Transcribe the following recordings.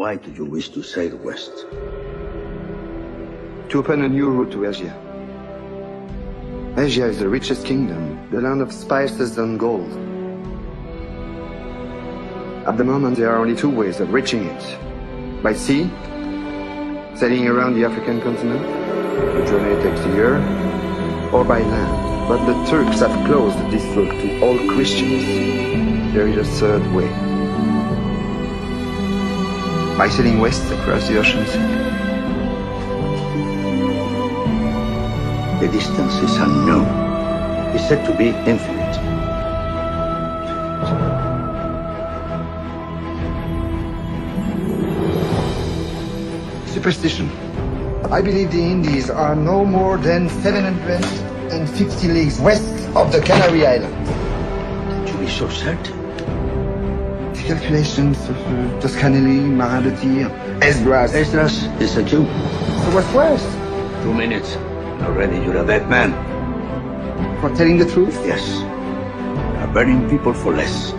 Why do you wish to sail west? To open a new route to Asia. Asia is the richest kingdom, the land of spices and gold. At the moment, there are only two ways of reaching it. By sea, sailing around the African continent, the journey takes a year, or by land. But the Turks have closed this route to all Christians. There is a third way. By sailing west across the ocean sea. The distance is unknown. It's said to be infinite. Superstition. I believe the Indies are no more than 750 leagues west of the Canary Islands. Can you be so certain? The calculations of Toscanelli, Marin de Tir, Esdras. Esdras is a Jew. So what's worse? 2 minutes, and already you're a dead man. For telling the truth? Yes. You are burning people for less.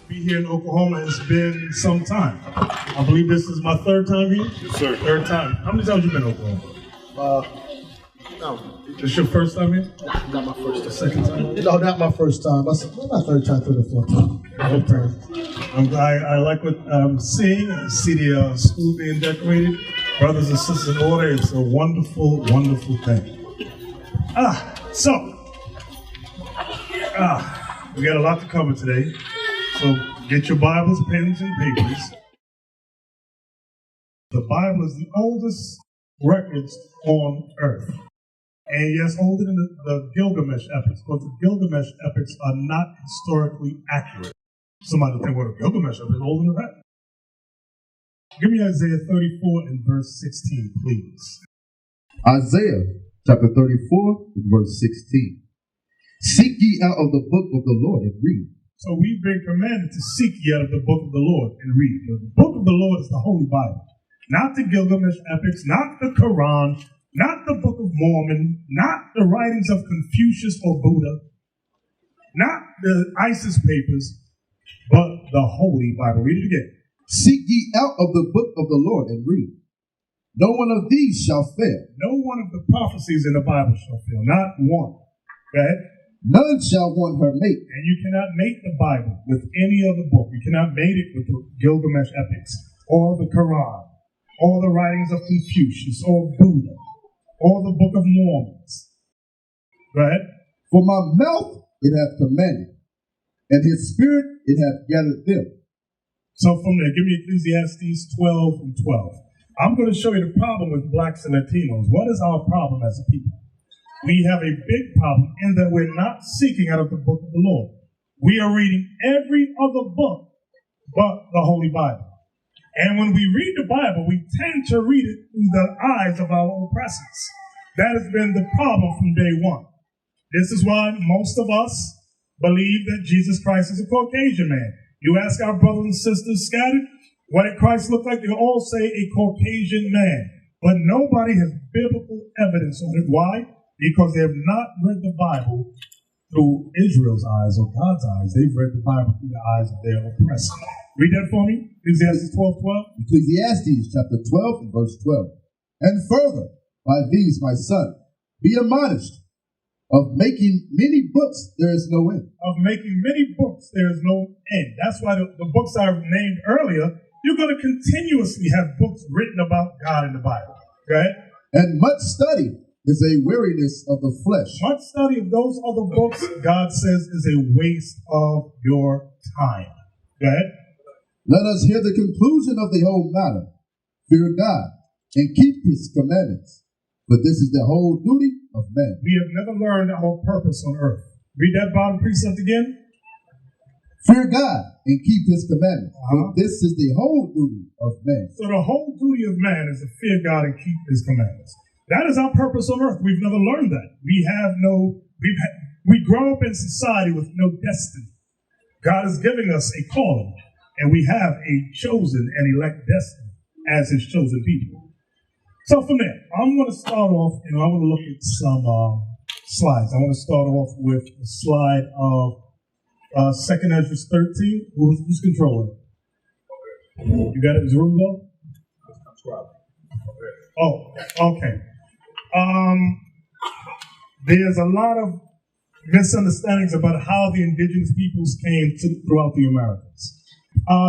Here in Oklahoma has been some time. I believe this is my third time here. Yes, sir. Third time. How many times you been in Oklahoma? No, This your first time here? not my first time. Second time? No, not my first time. My third time, third or fourth time. Fourth time. I like what I'm seeing. I see the school being decorated. Brothers and sisters in order. It's a wonderful, wonderful thing. We got a lot to cover today. So get your Bibles, pens, and papers. The Bible is the oldest records on earth. And yes, older than the Gilgamesh epics, but the Gilgamesh epics are not historically accurate. Somebody will think, well, the Gilgamesh epic is older than that. Give me Isaiah 34 and verse 16, please. Isaiah chapter 34 and verse 16. Seek ye out of the book of the Lord and read. So we've been commanded to seek ye out of the book of the Lord and read. The book of the Lord is the Holy Bible. Not the Gilgamesh epics, not the Quran, not the Book of Mormon, not the writings of Confucius or Buddha, not the ISIS papers, but the Holy Bible. Read it again. Seek ye out of the book of the Lord and read. No one of these shall fail. No one of the prophecies in the Bible shall fail. Not one. Okay? None shall want her mate. And you cannot mate the Bible with any other book. You cannot mate it with the Gilgamesh epics, or the Quran, or the writings of Confucius, or Buddha, or the Book of Mormons. Right? For my mouth it hath commanded, and his spirit it hath gathered them. So from there, give me Ecclesiastes 12 and 12. I'm going to show you the problem with blacks and Latinos. What is our problem as a people? We have a big problem in that we're not seeking out of the book of the Lord. We are reading every other book but the Holy Bible. And when we read the Bible, we tend to read it through the eyes of our oppressors. That has been the problem from day one. This is why most of us believe that Jesus Christ is a Caucasian man. You ask our brothers and sisters scattered, what did Christ look like? They all say a Caucasian man. But nobody has biblical evidence on it. Why? Because they have not read the Bible through Israel's eyes or God's eyes. They've read the Bible through the eyes of their oppressor. Read that for me. Ecclesiastes 12:12. Ecclesiastes chapter 12 and verse 12. And further, by these, my son, be admonished. Of making many books, there is no end. Of making many books, there is no end. That's why the books I named earlier, you're going to continuously have books written about God in the Bible. Right? And much study is a weariness of the flesh. Much study of those other books, God says, is a waste of your time. Right? Let us hear the conclusion of the whole matter. Fear God and keep his commandments. For this is the whole duty of man. We have never learned our purpose on earth. Read that bottom precept again. Fear God and keep his commandments. For this is the whole duty of man. So the whole duty of man is to fear God and keep his commandments. That is our purpose on earth. We've never learned that. We grow up in society with no destiny. God is giving us a calling, and we have a chosen and elect destiny as his chosen people. So from there, I'm going to start off, and I want to look at some slides. I want to start off with a slide of 2nd Ezra 13. Who's controlling it? You got it? Is room go? Oh, okay. There's a lot of misunderstandings about how the indigenous peoples came throughout the Americas.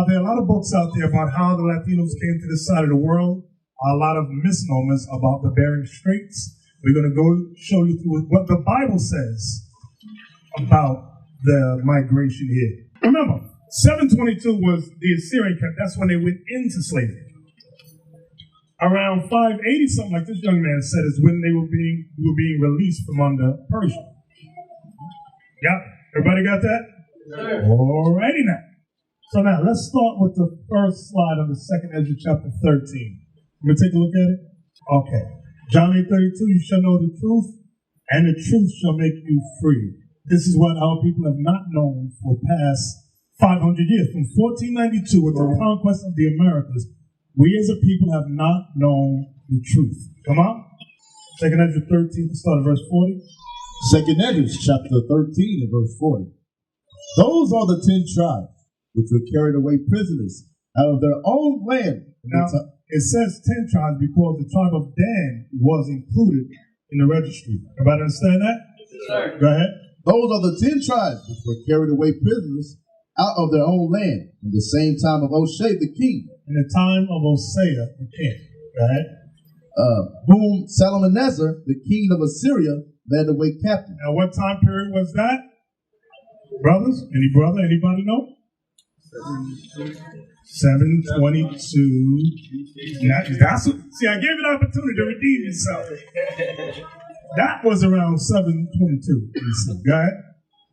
There are a lot of books out there about how the Latinos came to this side of the world. A lot of misnomers about the Bering Straits. We're going to go show you through what the Bible says about the migration here. Remember, 722 was the Assyrian camp. That's when they went into slavery. Around 580, something like this young man said, is when they were being released from under Persia. Yeah, everybody got that? Sure. Alrighty now. So now let's start with the first slide of the 2nd Ezra chapter 13. Let me take a look at it. Okay. John 8:32, you shall know the truth, and the truth shall make you free. This is what our people have not known for past 500 years. From 1492, with the conquest of the Americas, we as a people have not known the truth. Come on. 2nd Ezra 13, start at verse 40. 2nd Ezra chapter 13 and verse 40. Those are the 10 tribes which were carried away prisoners out of their own land. Now, it says 10 tribes because the tribe of Dan was included in the registry. Everybody understand that? Yes, sir. Go ahead. Those are the 10 tribes which were carried away prisoners out of their own land in the same time of O'Shea the king. In the time of Hosea the king. Go ahead. Whom Salmanassar, the king of Assyria, led away captive. Now, what time period was that? Brothers? Anybody know? 722. See, I gave you the opportunity to redeem yourself. That was around 722. Go ahead.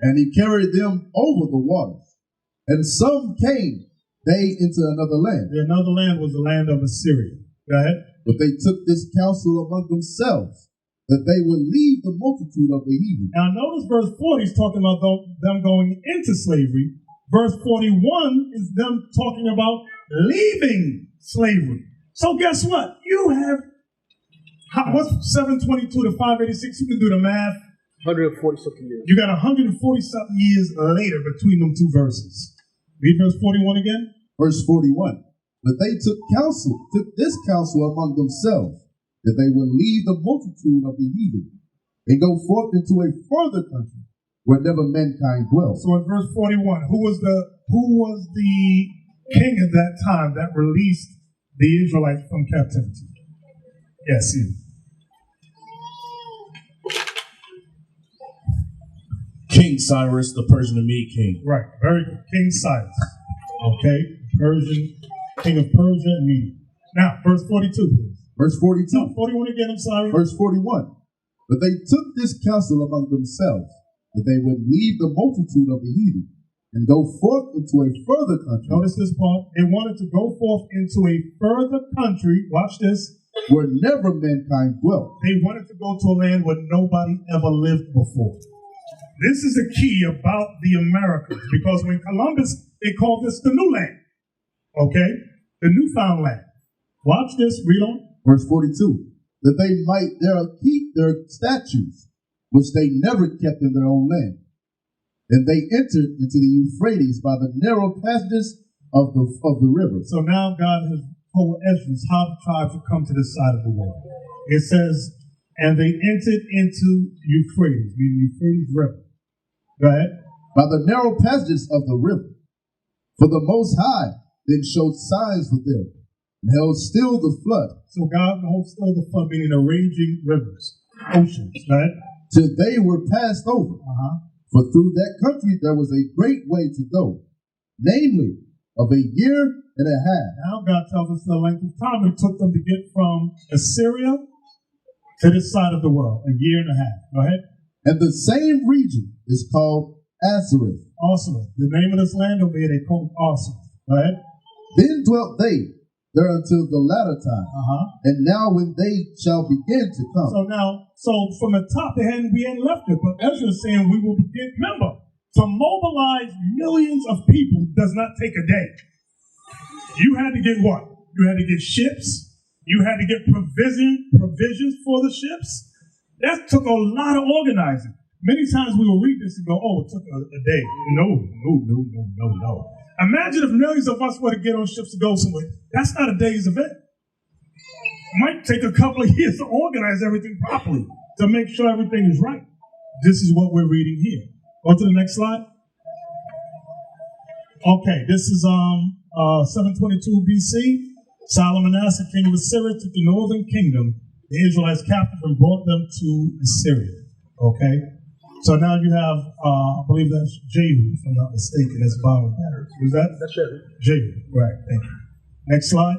And he carried them over the waters. And some came, they into another land. Another land was the land of Assyria. Go ahead. But they took this counsel among themselves, that they would leave the multitude of the heathen. Now notice verse 40 is talking about them going into slavery. Verse 41 is them talking about leaving slavery. So guess what? You have, what's 722 to 586? You can do the math. 140 something years. You got 140 something years later between them two verses. Read verse 41 again. Verse 41. But they took this counsel among themselves, that they would leave the multitude of the heathen and go forth into a further country where never mankind dwells. So in verse 41, who was the king at that time that released the Israelites from captivity? Yes, you. King Cyrus, the Persian and Mede king. Right, very good. King Cyrus. Okay, king of Persia and Mede. Now, verse 42, please. Verse 42. No, 41 again, I'm sorry. Verse 41. But they took this counsel among themselves, that they would leave the multitude of the heathen and go forth into a further country. Notice this part. They wanted to go forth into a further country. Watch this. Where never mankind dwelt. They wanted to go to a land where nobody ever lived before. This is the key about the Americas, because when Columbus, they called this the new land. Okay? The newfound land. Watch this. Read on. Verse 42. That they might keep their statutes, which they never kept in their own land. And they entered into the Euphrates by the narrow passages of the river. So now God has told Ezra how the tribes would come to this side of the world. It says, and they entered into Euphrates, meaning Euphrates River. Go ahead. By the narrow passages of the river. For the Most High then showed signs with them, and held still the flood. So God holds still the flood, meaning the raging rivers, oceans, right? Till they were passed over. For through that country there was a great way to go, namely of a year and a half. Now God tells us the length of time it took them to get from Assyria to this side of the world, a year and a half. Go ahead. And the same region is called Azareth. Awesome. The name of this land over here, they call it Awesome. Go ahead. Then dwelt they there until the latter time. And now when they shall begin to come. So from the top, we hadn't left it, but Ezra is saying we will begin. Remember, to mobilize millions of people does not take a day. You had to get what? You had to get ships. You had to get provisions for the ships. That took a lot of organizing. Many times we will read this and go, oh, it took a day. No. Imagine if millions of us were to get on ships to go somewhere. That's not a day's event. It might take a couple of years to organize everything properly, to make sure everything is right. This is what we're reading here. Go to the next slide. Okay, this is 722 BC. Solomon, king of Assyria, took the northern kingdom, the Israelites captive, and brought them to Assyria. Okay? So now you have, I believe that's Jehu, if I'm not mistaken, as Bible matters. Who's that? That's Jehu. Jehu, right, thank you. Next slide.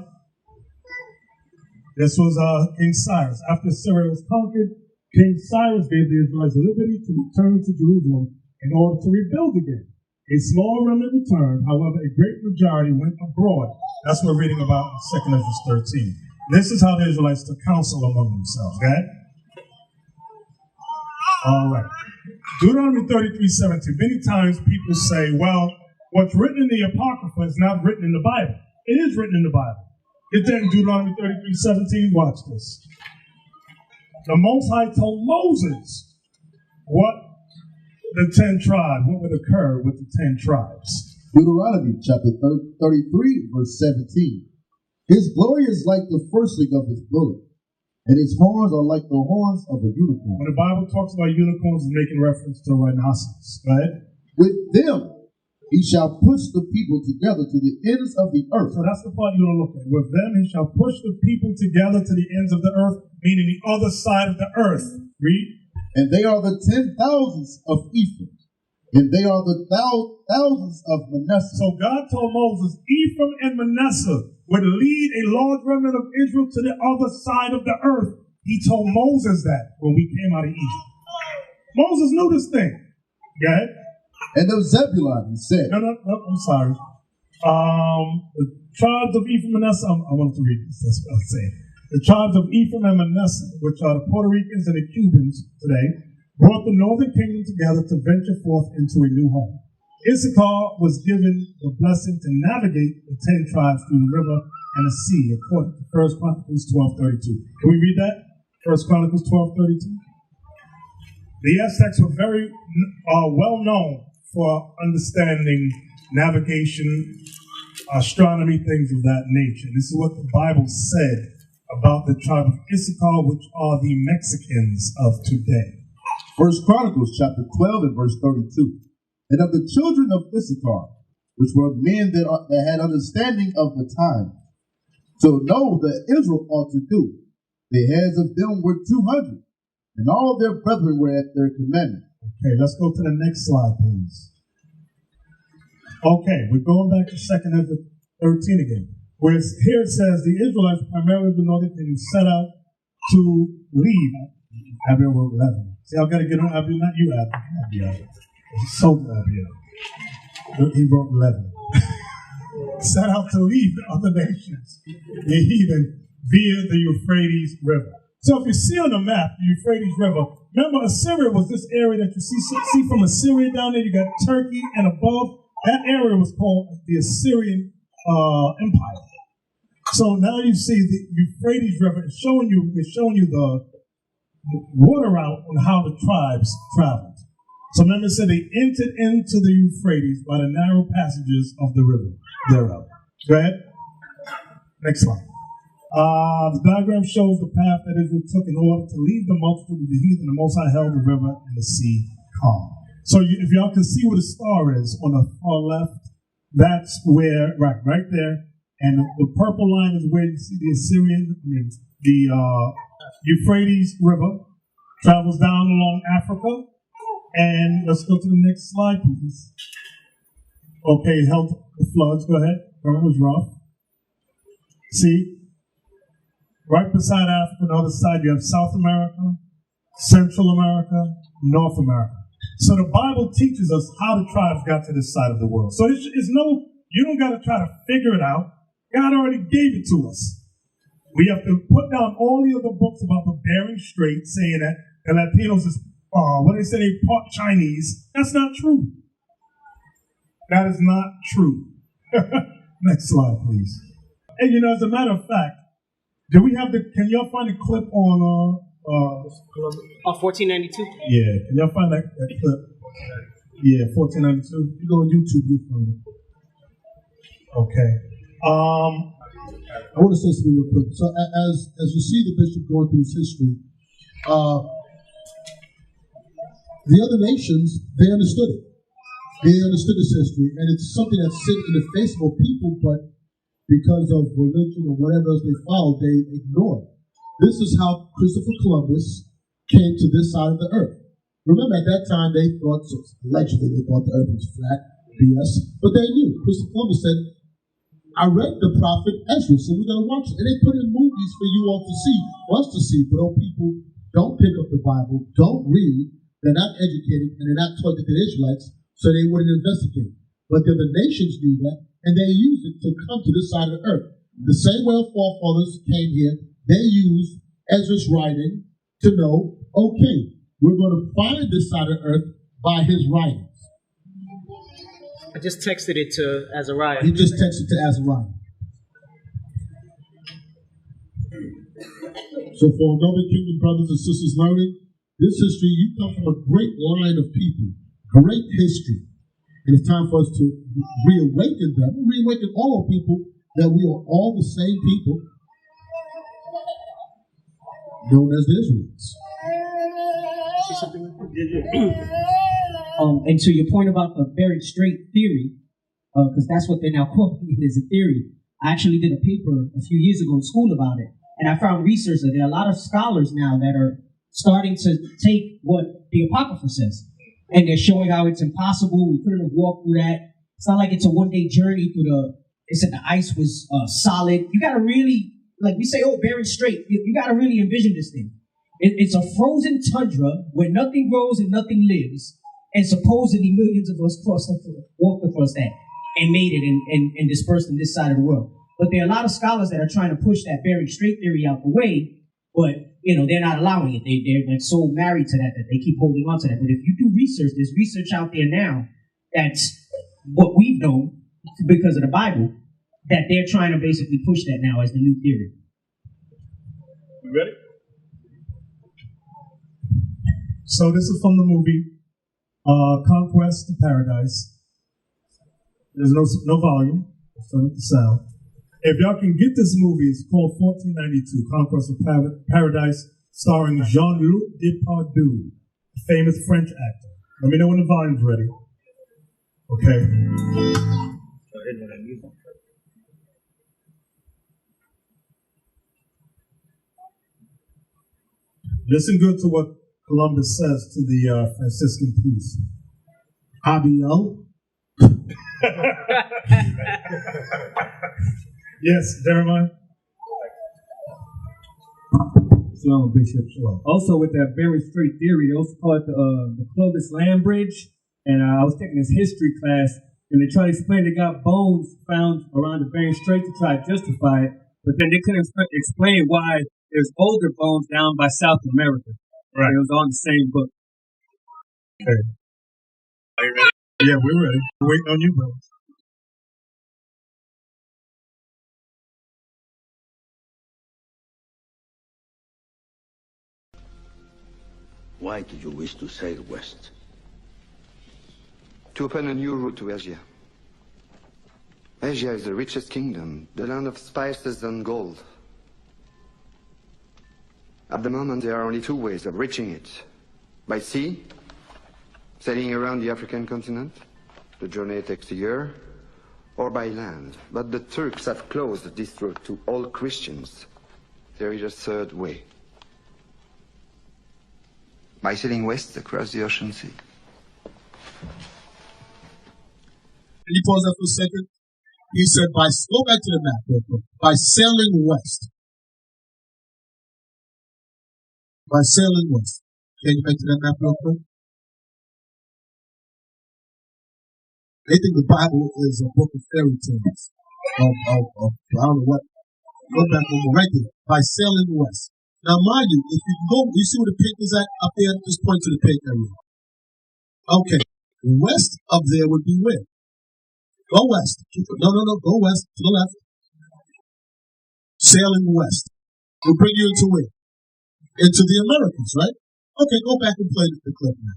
This was King Cyrus. After Assyria was conquered, King Cyrus gave the Israelites liberty to return to Jerusalem in order to rebuild again. A small remnant returned, however, a great majority went abroad. That's what we're reading about in 2 Ezra 13. This is how the Israelites took counsel among themselves, okay? All right. Deuteronomy 33:17. Many times people say, well, what's written in the Apocrypha is not written in the Bible. It is written in the Bible. Get that in Deuteronomy 33:17. Watch this. The Most High told Moses what the 10 tribes, what would occur with the 10 tribes. Deuteronomy chapter 33, verse 17. His glory is like the firstling of his bullock, and his horns are like the horns of a unicorn. When the Bible talks about unicorns, it's making reference to rhinoceros, right? With them he shall push the people together to the ends of the earth. So that's the part you want to look at. With them he shall push the people together to the ends of the earth, meaning the other side of the earth. Read. And they are the 10,000s of Ephraim, and they are the thousands of Manasseh. So God told Moses, Ephraim and Manasseh would lead a large remnant of Israel to the other side of the earth. He told Moses that when we came out of Egypt. Moses knew this thing. Go ahead. And of Zebulun, he said. No, I'm sorry. The tribes of Ephraim and Manasseh, I wanted to read this. That's what I was saying. The tribes of Ephraim and Manasseh, which are the Puerto Ricans and the Cubans today, brought the northern kingdom together to venture forth into a new home. Issachar was given the blessing to navigate the 10 tribes through the river and the sea, according to 1 Chronicles 12:32. Can we read that? 1 Chronicles 12:32. The Aztecs were very well known for understanding navigation, astronomy, things of that nature. This is what the Bible said about the tribe of Issachar, which are the Mexicans of today. 1 Chronicles chapter 12 and verse 32. And of the children of Issachar, which were men that had understanding of the time, to know that Israel ought to do, the heads of them were 200, and all their brethren were at their commandment. Okay, let's go to the next slide, please. Okay, we're going back to 2 Ezra 13 again. Whereas here it says the Israelites, primarily the northern kingdom, set out to leave. Abiel wrote 11. See, I've got to get on Abiel, not you, Abiel. So Abiel. He wrote 11. Set out to leave the other nations, the heathen, via the Euphrates River. So if you see on the map, the Euphrates River, remember Assyria was this area that you see from Assyria down there. You got Turkey and above. That area was called the Assyrian Empire. So now you see the Euphrates River is showing you the water route on how the tribes traveled. So remember, it said they entered into the Euphrates by the narrow passages of the river thereof. Go ahead. Next slide. The diagram shows the path that Israel took in order to leave the multitude of the heathen. The Most High held the river and the sea calm. So if y'all can see where the star is on the far left, that's where, right there. And the purple line is where you see the Euphrates River travels down along Africa. And let's go to the next slide, please. Okay, it held the floods. Go ahead. It was rough. See? Right beside Africa, on the other side, you have South America, Central America, North America. So the Bible teaches us how the tribes got to this side of the world. So it's no, you don't got to try to figure it out. God already gave it to us. We have to put down all the other books about the Bering Strait saying that the Latinos is, what they say, they part Chinese. That's not true. That is not true. Next slide, please. And you know, as a matter of fact, can y'all find a clip on 1492? Yeah, can y'all find that clip? Yeah, 1492. You go on YouTube, you'll find it. Okay. I want to say something real quick. So as you see the bishop going through his history, the other nations, they understood it. They understood this history, and it's something that's sitting in the face of people, but because of religion or whatever else they followed, they ignored. This is how Christopher Columbus came to this side of the earth. Remember, at that time, allegedly they thought the earth was flat, BS, but they knew. Christopher Columbus said, I read the prophet Ezra, so we're going to watch it. And they put in movies for you all to see, for us to see, but old people don't pick up the Bible, don't read, they're not educated, and they're not taught to the Israelites, so they wouldn't investigate. But then the nations knew that, and they used it to come to this side of the earth. The same way our forefathers came here, they used Ezra's writing to know, okay, we're going to find this side of the earth by his writings. I just texted it to Azariah. He just texted to Azariah. So for Northern Kingdom brothers and sisters learning, this history, you come from a great line of people, great history. And it's time for us to reawaken them, reawaken all people, that we are all the same people, known as the Israelites. And to your point about the Bering Strait theory, because that's what they're now calling it as a theory. I actually did a paper a few years ago in school about it, and I found research that there are a lot of scholars now that are starting to take what the Apocrypha says, and they're showing how it's impossible. We couldn't have walked through that. It's not like it's a one-day journey through they said the ice was solid. You got to really, like we say, Bering Strait, you got to really envision this thing. It's a frozen tundra where nothing grows and nothing lives, and supposedly millions of us walked across that and made it and dispersed in this side of the world. But there are a lot of scholars that are trying to push that Bering Strait theory out the way, but they're not allowing it. They're like so married to that they keep holding on to that. But if you do research, there's research out there now that's what we've known because of the Bible, that they're trying to basically push that now as the new theory. You ready? So this is from the movie Conquest of Paradise. There's no volume. Let's turn up the sound. If y'all can get this movie, it's called 1492, Conquest of Paradise, starring Jean-Luc Depardieu, a famous French actor. Let me know when the volume's ready. Okay. Listen good to what Columbus says to the Franciscan priest. Abio. Yes, Jeremiah. Shalom, Bishop. Shalom. Also, with that Bering Strait theory, they also call it the Clovis Land Bridge. And I was taking this history class, and they tried to explain they got bones found around the Bering Strait to try to justify it, but then they couldn't explain why there's older bones down by South America. Right. It was on the same book. Okay. Are you ready? Yeah, we're ready. We're waiting on you, bro. Why did you wish to sail west? To open a new route to Asia. Asia is the richest kingdom, the land of spices and gold. At the moment, there are only two ways of reaching it. By sea, sailing around the African continent. The journey takes a year. Or by land. But the Turks have closed this route to all Christians. There is a third way. By sailing west across the ocean sea. Can you pause that for a second? He said, go back to the map real quick. By sailing west. By sailing west. Can you back to that map real quick? They think the Bible is a book of fairy tales. I don't know what. Go back over right there by sailing west. Now, mind you, if you go, you see where the pink is at up there. Just point to the pink area. Okay, west of there would be where? Go west. No. Go west to the left. Sailing west will bring you into where? Into the Americas, right? Okay, go back and play the clip now.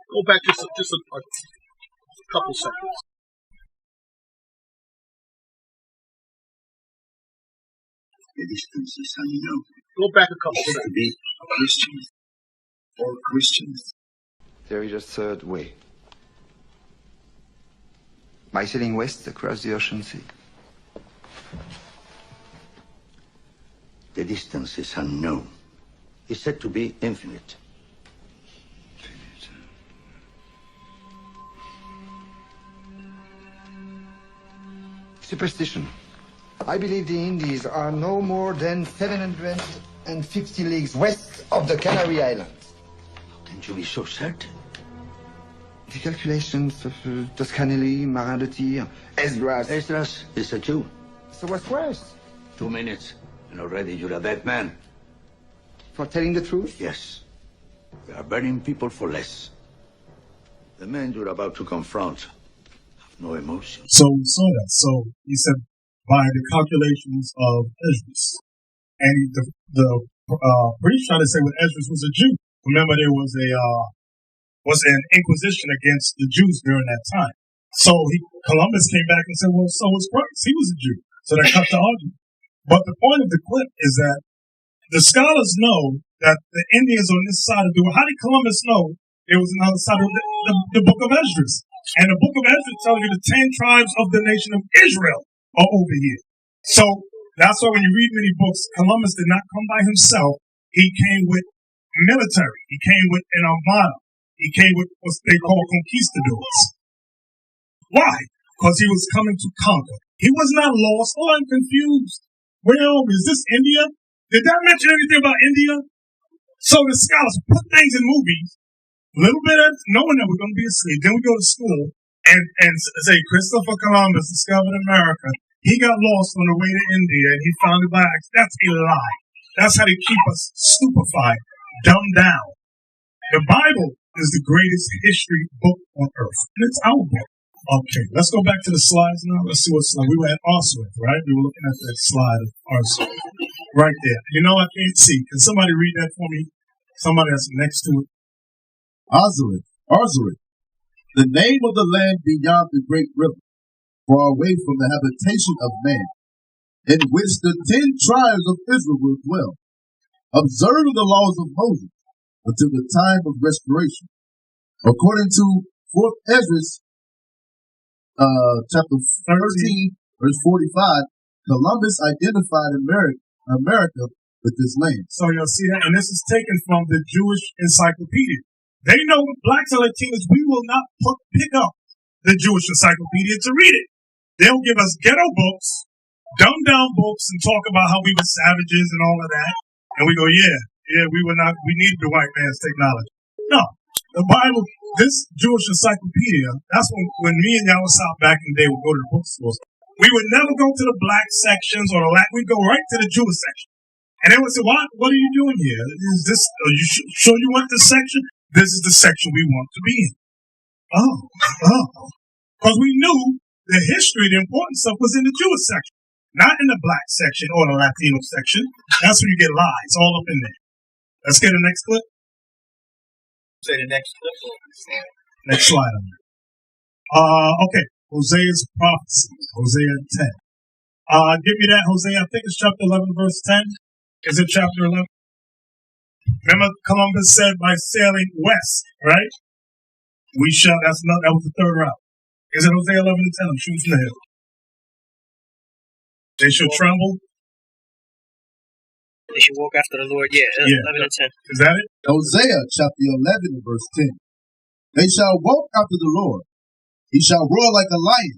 Go back just a couple seconds. The distance is unknown. Go back a couple To seconds. be Christians, all Christians. There is a third way. By sailing west across the ocean sea. The distance is unknown. It's said to be infinite. Superstition. I believe the Indies are no more than 750 leagues west of the Canary Islands. How can you be so certain? The calculations of Toscanelli, Marin de Tir, Esdras. Esdras is a Jew. So what's worse? 2 minutes, and already you're a dead man. For telling the truth? Yes. We are burning people for less. The men you're about to confront have no emotion. So we saw that. So he said, by the calculations of Esdras. And the priest tried to say, well, Esdras was a Jew. Remember, there was an inquisition against the Jews during that time. So Columbus came back and said, well, so was Christ. He was a Jew. So they cut the argument. But the point of the clip is that the scholars know that the Indians on this side of the world, how did Columbus know there was another side of the book of Esdras? And the book of Esdras tells you the 10 tribes of the nation of Israel are over here. So that's why when you read many books, Columbus did not come by himself. He came with military. He came with an armada. He came with what they call conquistadors. Why? Because he was coming to conquer. He was not lost. Oh, I'm confused. Well, is this India? Did that mention anything about India? So the scholars put things in movies, a little bit of knowing that we're going to be asleep. Then we go to school and say Christopher Columbus discovered America. He got lost on the way to India and he found it by accident. That's a lie. That's how they keep us stupefied, dumbed down. The Bible is the greatest history book on earth. And it's our book. Okay, let's go back to the slides now. Let's see what slide. We were at Arsworth, right? We were looking at that slide of Arsworth. Right there. You know, I can't see. Can somebody read that for me? Somebody that's next to it. Arzareth, the name of the land beyond the great river, far away from the habitation of man, in which the 10 tribes of Israel will dwell, observing the laws of Moses until the time of restoration. According to 4th Esdras, chapter 13, verse 45, Columbus identified America with this land. So you'll see that, and this is taken from the Jewish Encyclopedia. They know blacks and Latinos, we will not pick up the Jewish Encyclopedia to read it. They'll give us ghetto books, dumbed down books, and talk about how we were savages and all of that. And we go, we needed the white man's technology. No, the Bible, this Jewish Encyclopedia, that's when me and y'all was out back in the day, would go to the bookstores. We would never go to the black sections or we'd go right to the Jewish section. And they would say, what are you doing here? Are you sure you want this section? This is the section we want to be in. Because we knew the history, the important stuff was in the Jewish section, not in the black section or the Latino section. That's where you get lies all up in there. Let's get the next clip. Say the next clip. Next slide on there. Okay. Hosea's prophecy. Hosea 10. Give me that, Hosea. I think it's chapter 11, verse 10. Is it chapter 11? Remember, Columbus said by sailing west, right? That was the third route. Is it Hosea 11 and 10? I'm shooting from the hip. They should tremble. They should walk after the Lord. Yeah, 11 and 10. Is that it? Hosea chapter 11 and verse 10. They shall walk after the Lord. He shall roar like a lion.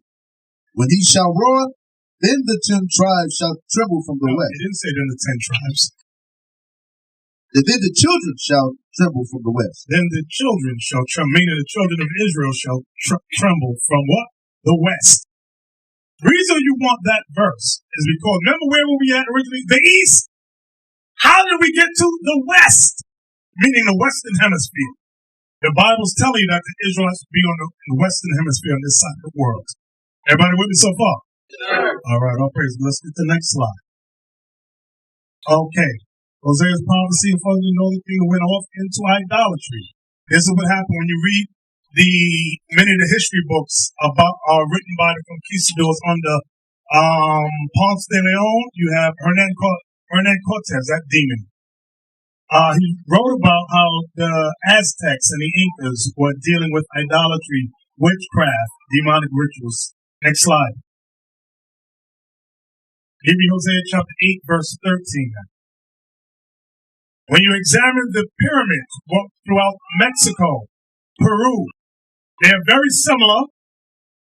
When he shall roar, then the 10 tribes shall tremble from the west. He didn't say then the 10 tribes. And then the children shall tremble from the west. Then the children shall tremble, meaning the children of Israel shall tremble from what? the West. The reason you want that verse is because, remember where were we at originally? The East. How did we get to the West? Meaning the Western Hemisphere. The Bible's telling you that the Israelites would be on the Western Hemisphere on this side of the world. Everybody with me so far? Sure. All right, all praise. Let's get to the next slide. Okay. Hosea's prophecy and further northern kingdom went off into idolatry. This is what happened when you read many of the history books about written by the conquistadors under Ponce de Leon. You have Hernan Cortez, that demon. He wrote about how the Aztecs and the Incas were dealing with idolatry, witchcraft, demonic rituals. Next slide. Give me Hosea chapter 8, verse 13. When you examine the pyramids throughout Mexico, Peru, they are very similar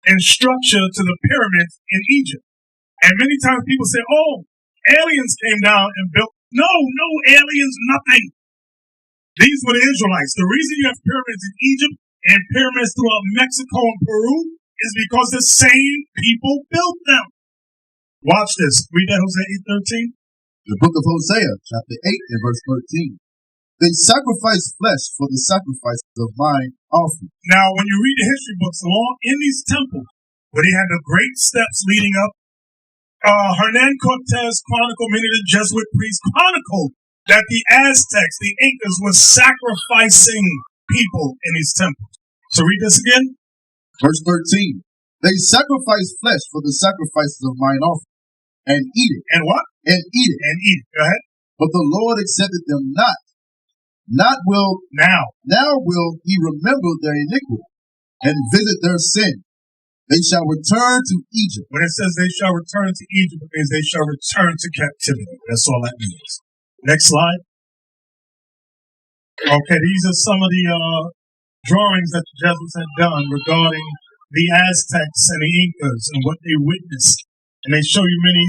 in structure to the pyramids in Egypt. And many times people say, oh, aliens came down and built. No aliens, nothing. These were the Israelites. The reason you have pyramids in Egypt and pyramids throughout Mexico and Peru is because the same people built them. Watch this. Read that, Hosea 8:13. The book of Hosea, chapter 8 and verse 13. They sacrifice flesh for the sacrifices of mine offering. Now, when you read the history books along in these temples, where they had the great steps leading up, Hernan Cortez chronicled, many of the Jesuit priests chronicled that the Aztecs, the Incas, were sacrificing people in these temples. So read this again. Verse 13. They sacrifice flesh for the sacrifices of mine offering, and eat it. And what? And eat it. And eat it. Go ahead. But the Lord accepted them not. Now will he remember their iniquity and visit their sin. They shall return to Egypt. When it says they shall return to Egypt, it means they shall return to captivity. That's all that means. Next slide. Okay, these are some of the drawings that the Jesuits had done regarding the Aztecs and the Incas and what they witnessed. And they show you many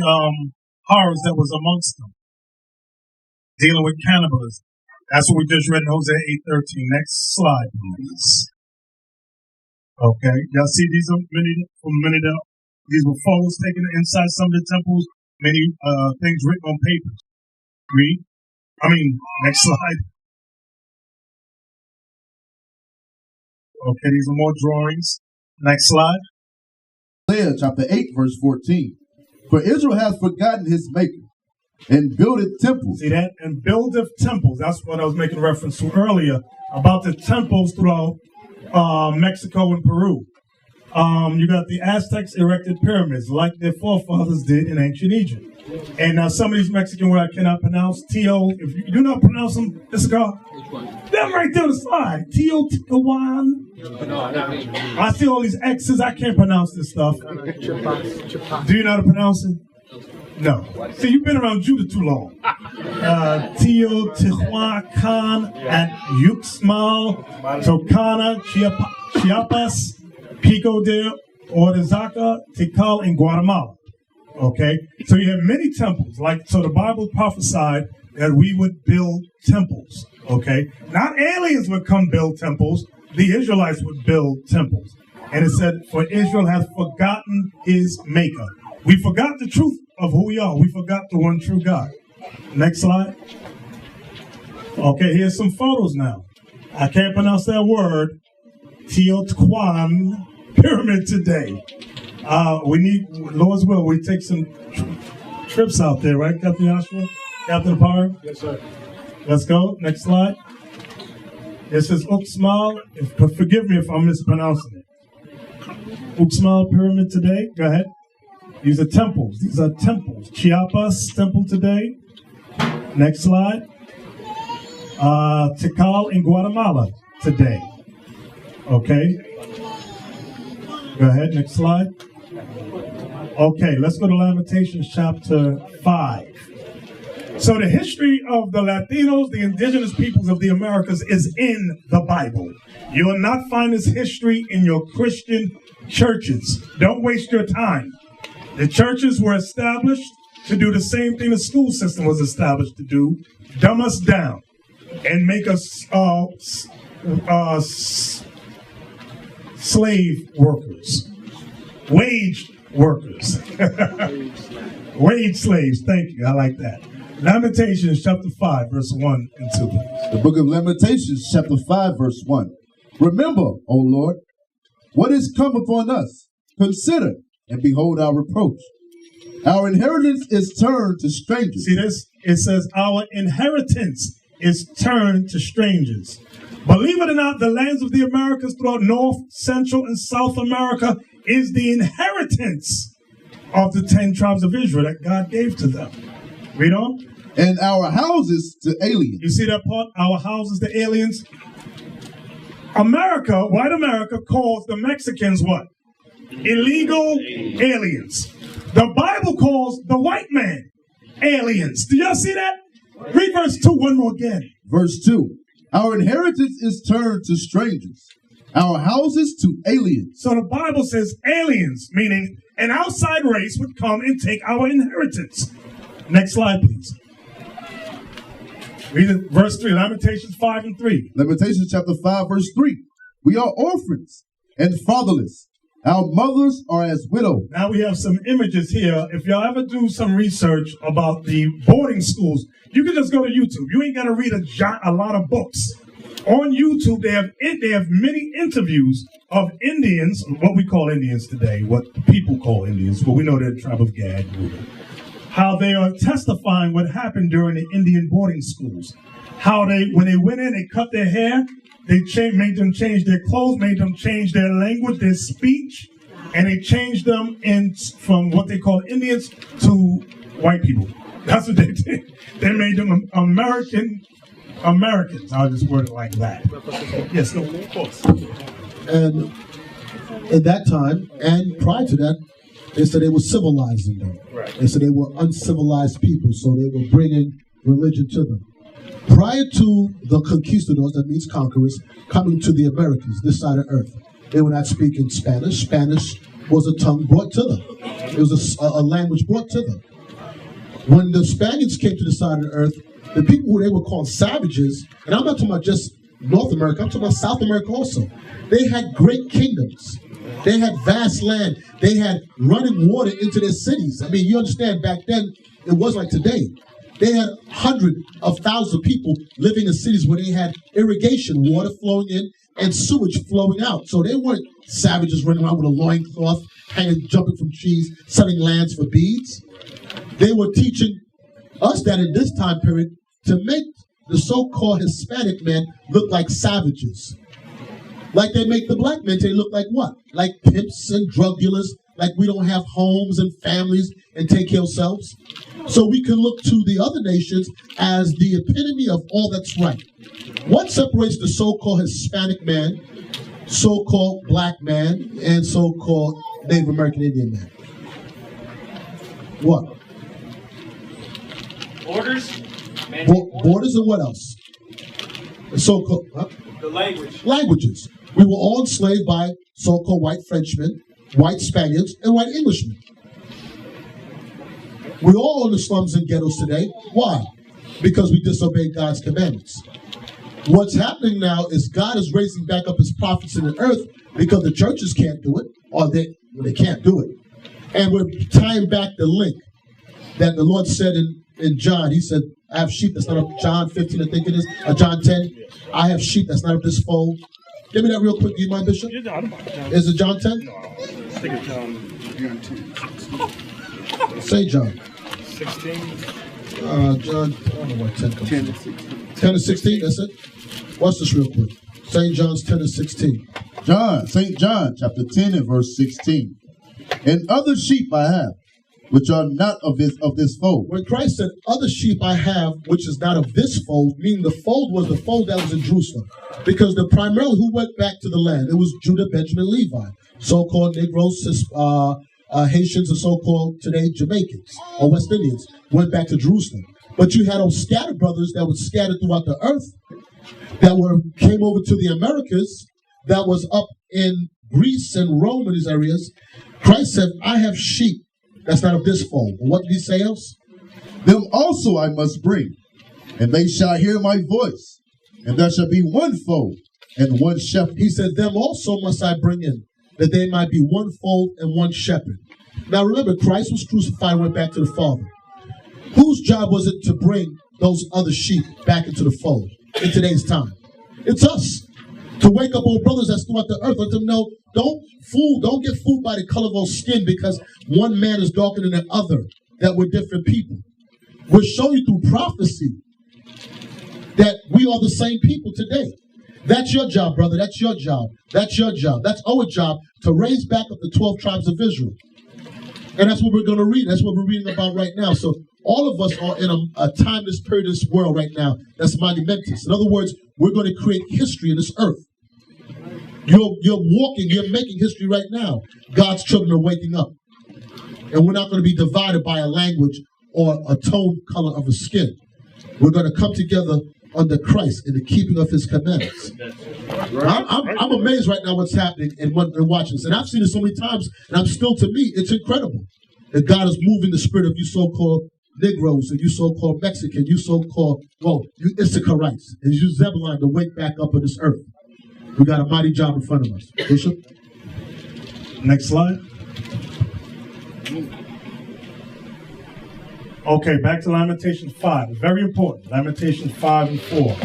horrors that was amongst them, dealing with cannibalism. That's what we just read in Hosea 8:13. Next slide, please. Okay, y'all see these are these were photos taken inside some of the temples, many things written on paper. Next slide. Okay, these are more drawings. Next slide. Hosea chapter 8, verse 14. For Israel hath forgotten his maker, and builded temples. See that? And buildeth temples. That's what I was making reference to earlier about the temples throughout Mexico and Peru. You got the Aztecs erected pyramids like their forefathers did in ancient Egypt. And now some of these Mexican words I cannot pronounce. Tio, if you do not pronounce them, this is God. Them right there on the slide. Teotihuacan. I see all these X's. I can't pronounce this stuff. Do you know how to pronounce it? No. See, you've been around Judah too long. Teotihuacan at Yuxmal, Tocana, Chiapas, Pico de Oaxaca, Tikal, and Guatemala. Okay? So you have many temples. So the Bible prophesied that we would build temples. Okay? Not aliens would come build temples. The Israelites would build temples. And it said, for Israel hath forgotten his maker. We forgot the truth of who we are. We forgot the one true God. Next slide. Okay, here's some photos now. I can't pronounce that word. Teotihuacan pyramid today. We need, Lord's will, we take some trips out there, right, Captain Joshua? Captain Parr? Yes, sir. Let's go. Next slide. This is Uxmal. Forgive me if I'm mispronouncing it. Uxmal pyramid today. Go ahead. These are temples. Chiapas temple today. Next slide. Tikal in Guatemala today. Okay. Go ahead. Next slide. Okay, let's go to Lamentations chapter 5. So the history of the Latinos, the indigenous peoples of the Americas, is in the Bible. You will not find this history in your Christian churches. Don't waste your time. The churches were established to do the same thing the school system was established to do, dumb us down and make us slave workers. wage workers. Wage slaves, thank you, I like that. Lamentations chapter 5, verse 1 and 2. The book of Lamentations, chapter 5, verse 1. Remember, O Lord, what is come upon us. Consider and behold our reproach. Our inheritance is turned to strangers. See this? It says our inheritance is turned to strangers. Believe it or not, the lands of the Americas throughout North, Central, and South America is the inheritance of the 10 tribes of Israel that God gave to them. Read on. And our houses to aliens. You see that part? Our houses to aliens. America, white America, calls the Mexicans what? Illegal aliens. The Bible calls the white man aliens. Do y'all see that? Read verse 2 one more again. Verse 2. Our inheritance is turned to strangers. Our houses to aliens. So the Bible says aliens, meaning an outside race would come and take our inheritance. Next slide, please. Read it, verse 3, Lamentations 5 and 3. Lamentations chapter 5, verse 3. We are orphans and fatherless. Our mothers are as widows. Now we have some images here. If y'all ever do some research about the boarding schools, you can just go to YouTube. You ain't got to read a lot of books. On YouTube, they have many interviews of Indians, what we call Indians today, what people call Indians, but we know they're the tribe of Gad. How they are testifying what happened during the Indian boarding schools. How when they went in, they cut their hair, they made them change their clothes, made them change their language, their speech, and they changed them from what they call Indians to white people. That's what they did. They made them Americans. I'll just word it like that. Yes, no, of course. And at that time, and prior to that, they said they were civilizing them. Right. They said they were uncivilized people, so they were bringing religion to them. Prior to the conquistadors, that means conquerors, coming to the Americas, this side of earth, they were not speaking Spanish. Spanish was a tongue brought to them. It was a language brought to them. When the Spaniards came to the side of the earth, the people who they were called savages, and I'm not talking about just North America, I'm talking about South America also. They had great kingdoms. They had vast land. They had running water into their cities. I mean, you understand, back then, it wasn't like today. They had hundreds of thousands of people living in cities where they had irrigation, water flowing in, and sewage flowing out. So they weren't savages running around with a loincloth, jumping from trees, selling lands for beads. They were teaching us that in this time period to make the so-called Hispanic men look like savages. Like they make the black men, they look like what? Like pimps and drug dealers, like we don't have homes and families and take care of ourselves. So we can look to the other nations as the epitome of all that's right. What separates the so-called Hispanic man, so-called black man, and so-called Native American Indian man? What? Borders? Borders and what else? So-called, The language. Languages. We were all enslaved by so-called white Frenchmen, white Spaniards, and white Englishmen. We're all in the slums and ghettos today. Why? Because we disobeyed God's commandments. What's happening now is God is raising back up his prophets in the earth because the churches can't do it, or they can't do it. And we're tying back the link that the Lord said in John. He said, I have sheep that's not of John 15, I think it is, or John 10. I have sheep that's not of this fold. Give me that real quick, do you mind, Bishop? Is it John 10? No, I think it's John 10. Say John. 16. John, I don't know what 10 comes 10 to 16. 10 to 16, that's it? Watch this real quick. St. John's 10 to 16. St. John, chapter 10 and verse 16. And other sheep I have, which are not of this fold. When Christ said, other sheep I have, which is not of this fold, meaning the fold was the fold that was in Jerusalem. Because primarily who went back to the land? It was Judah, Benjamin, Levi. So-called Negroes, Haitians, and so-called today Jamaicans or West Indians went back to Jerusalem. But you had those scattered brothers that were scattered throughout the earth that came over to the Americas, that was up in Greece and Rome in these areas. Christ said, I have sheep that's not of this fold. And what did he say else? Them also I must bring, and they shall hear my voice, and there shall be one fold and one shepherd. He said, them also must I bring in, that they might be one fold and one shepherd. Now remember, Christ was crucified and went back to the Father. Whose job was it to bring those other sheep back into the fold in today's time? It's us. To wake up old brothers that's throughout the earth, let them know, don't get fooled by the color of our skin because one man is darker than the other, that we're different people. We're showing you through prophecy that we are the same people today. That's your job, brother. That's your job. That's your job. That's our job, to raise back up the 12 tribes of Israel. And that's what we're going to read. That's what we're reading about right now. So all of us are in a timeless period of this world right now that's monumentous. In other words, we're going to create history in this earth. You're making history right now. God's children are waking up. And we're not going to be divided by a language or a tone color of the skin. We're going to come together under Christ in the keeping of his commandments. I'm amazed right now what's happening and watching this. And I've seen it so many times, and I'm still, to me, it's incredible that God is moving the spirit of you so-called Negroes and you so-called Mexican, you so-called, you Issacharites, and you Zebulon to wake back up on this earth. We got a mighty job in front of us. Bishop? Next slide. Okay, back to Lamentations 5. Very important. Lamentations 5 and 4.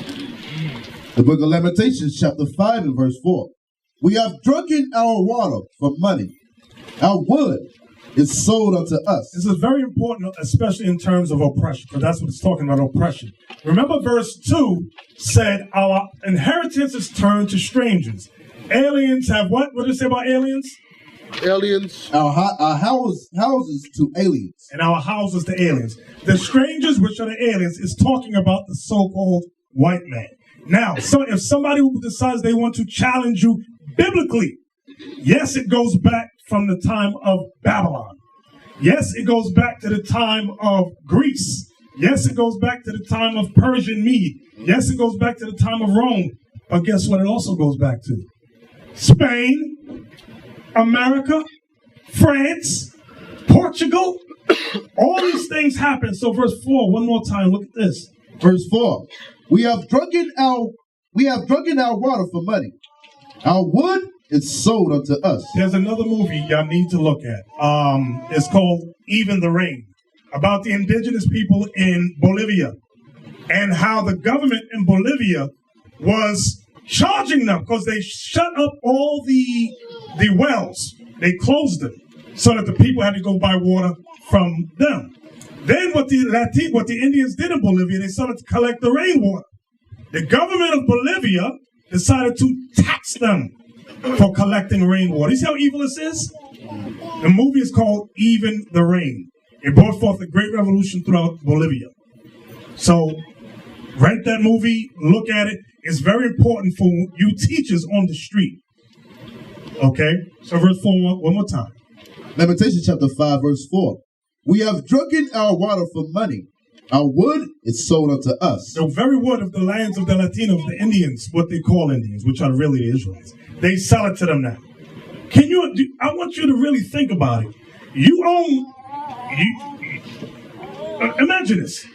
The book of Lamentations, chapter 5 and verse 4. We have drunken our water for money. Our wood is sold unto us. This is very important, especially in terms of oppression, because that's what it's talking about, oppression. Remember verse 2 said, our inheritance is turned to strangers. Aliens have what? What did it say about aliens? Aliens. Our houses to aliens. And our houses to aliens. The strangers, which are the aliens, is talking about the so-called white man. Now, so if somebody decides they want to challenge you biblically, yes, it goes back from the time of Babylon. Yes, it goes back to the time of Greece. Yes, it goes back to the time of Persian Mede. Yes, it goes back to the time of Rome. But guess what it also goes back to? Spain, America, France, Portugal. All these things happen. So verse 4, one more time, look at this. Verse 4. We have drunken our water for money. Our wood is sold unto us. There's another movie y'all need to look at. It's called Even the Rain, about the indigenous people in Bolivia and how the government in Bolivia was charging them because they shut up all the wells. They closed them so that the people had to go buy water from them. Then what the Indians did in Bolivia, they started to collect the rainwater. The government of Bolivia decided to tax them for collecting rainwater. You see how evil this is? The movie is called Even the Rain. It brought forth a great revolution throughout Bolivia. So, write that movie, look at it. It's very important for you teachers on the street. Okay? So verse 4, one more time. Lamentations chapter 5, verse 4. We have drunken our water for money. Our wood is sold unto us. The very wood of the lands of the Latinos, the Indians, what they call Indians, which are really the Israelites, they sell it to them now. I want you to really think about it. Imagine this.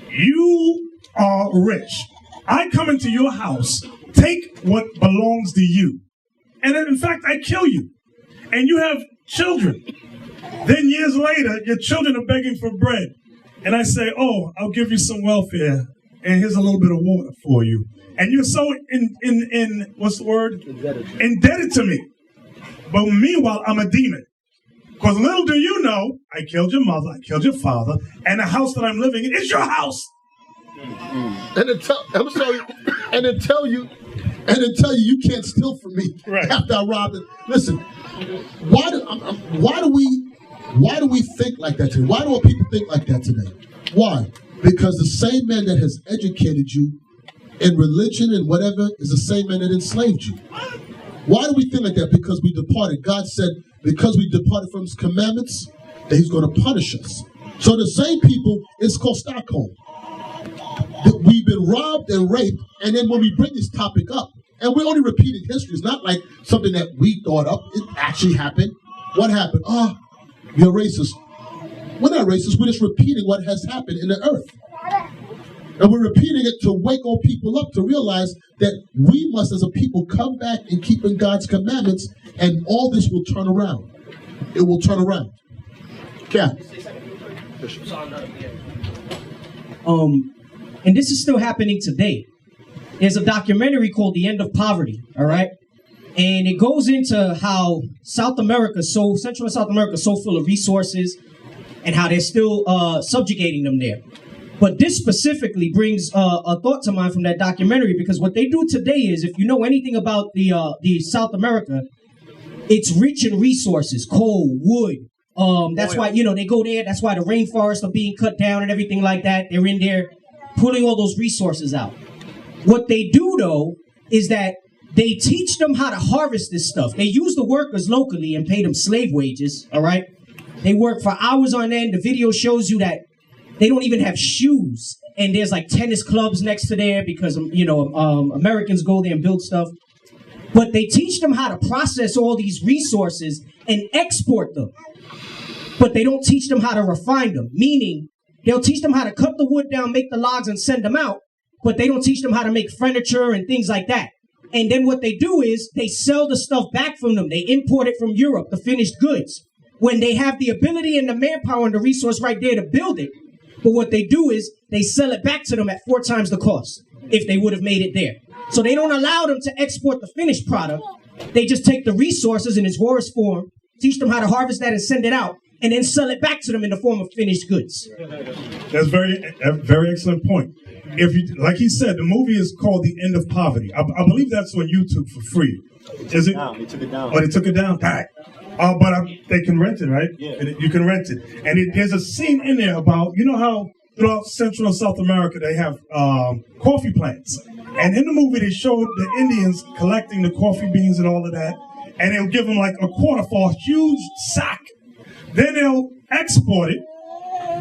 You are rich. I come into your house, take what belongs to you, and in fact, I kill you. And you have children. Then years later, your children are begging for bread. And I say, oh, I'll give you some welfare, and here's a little bit of water for you. And you're so what's the word? Indebted to me. But meanwhile, I'm a demon. Because little do you know, I killed your mother, I killed your father, and the house that I'm living in is your house. And then tell you you can't steal from me after I robbed it. Listen, why do we think like that today? Why do people think like that today? Why? Because the same man that has educated you in religion and whatever is the same man that enslaved you. Why do we think like that? Because we departed. God said, because we departed from his commandments, that he's going to punish us. So the same people, it's called Stockholm. We've been robbed and raped, and then when we bring this topic up, and we're only repeating history, it's not like something that we thought up, it actually happened. What happened? Oh, you're racist. We're not racist, we're just repeating what has happened in the earth. And we're repeating it to wake all people up to realize that we must, as a people, come back and keep in God's commandments And all this will turn around. It will turn around. Yeah. And this is still happening today. There's a documentary called The End of Poverty, all right? And it goes into how Central and South America is so full of resources and how they're still subjugating them there. But this specifically brings a thought to mind from that documentary, because what they do today is, if you know anything about the South America, it's rich in resources, coal, wood. That's why, they go there. That's why the rainforests are being cut down and everything like that. They're in there pulling all those resources out. What they do, though, is that they teach them how to harvest this stuff. They use the workers locally and pay them slave wages, all right? They work for hours on end. The video shows you that they don't even have shoes. And there's like tennis clubs next to there because, Americans go there and build stuff. But they teach them how to process all these resources and export them. But they don't teach them how to refine them, meaning they'll teach them how to cut the wood down, make the logs, and send them out, but they don't teach them how to make furniture and things like that. And then what they do is they sell the stuff back from them. They import it from Europe, the finished goods, when they have the ability and the manpower and the resource right there to build it. But what they do is they sell it back to them at 4 times the cost if they would have made it there. So they don't allow them to export the finished product. They just take the resources in its rawest form, teach them how to harvest that and send it out, and then sell it back to them in the form of finished goods. That's a very excellent point. Like he said, the movie is called The End of Poverty. I believe that's on YouTube for free. Is it? They took it down. Oh, they took it down? Right. But they can rent it, right? Yeah. You can rent it. And there's a scene in there about, how throughout Central and South America they have coffee plants. And in the movie they showed the Indians collecting the coffee beans and all of that. And they'll give them like a quarter for a huge sack. Then they'll export it.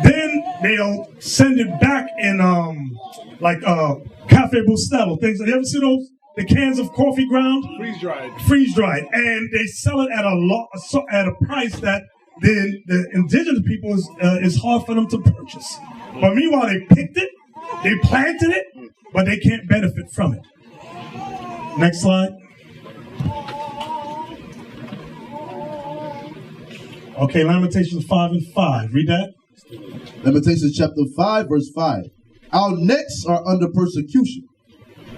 Then they'll send it back in Cafe Bustelo. Things. Have you ever seen those? The cans of coffee ground? Freeze dried. And they sell it at a price that the indigenous people is hard for them to purchase. But meanwhile, they picked it, they planted it, but they can't benefit from it. Next slide. Okay, Lamentations 5 and 5. Read that. Lamentations chapter 5, verse 5. Our necks are under persecution.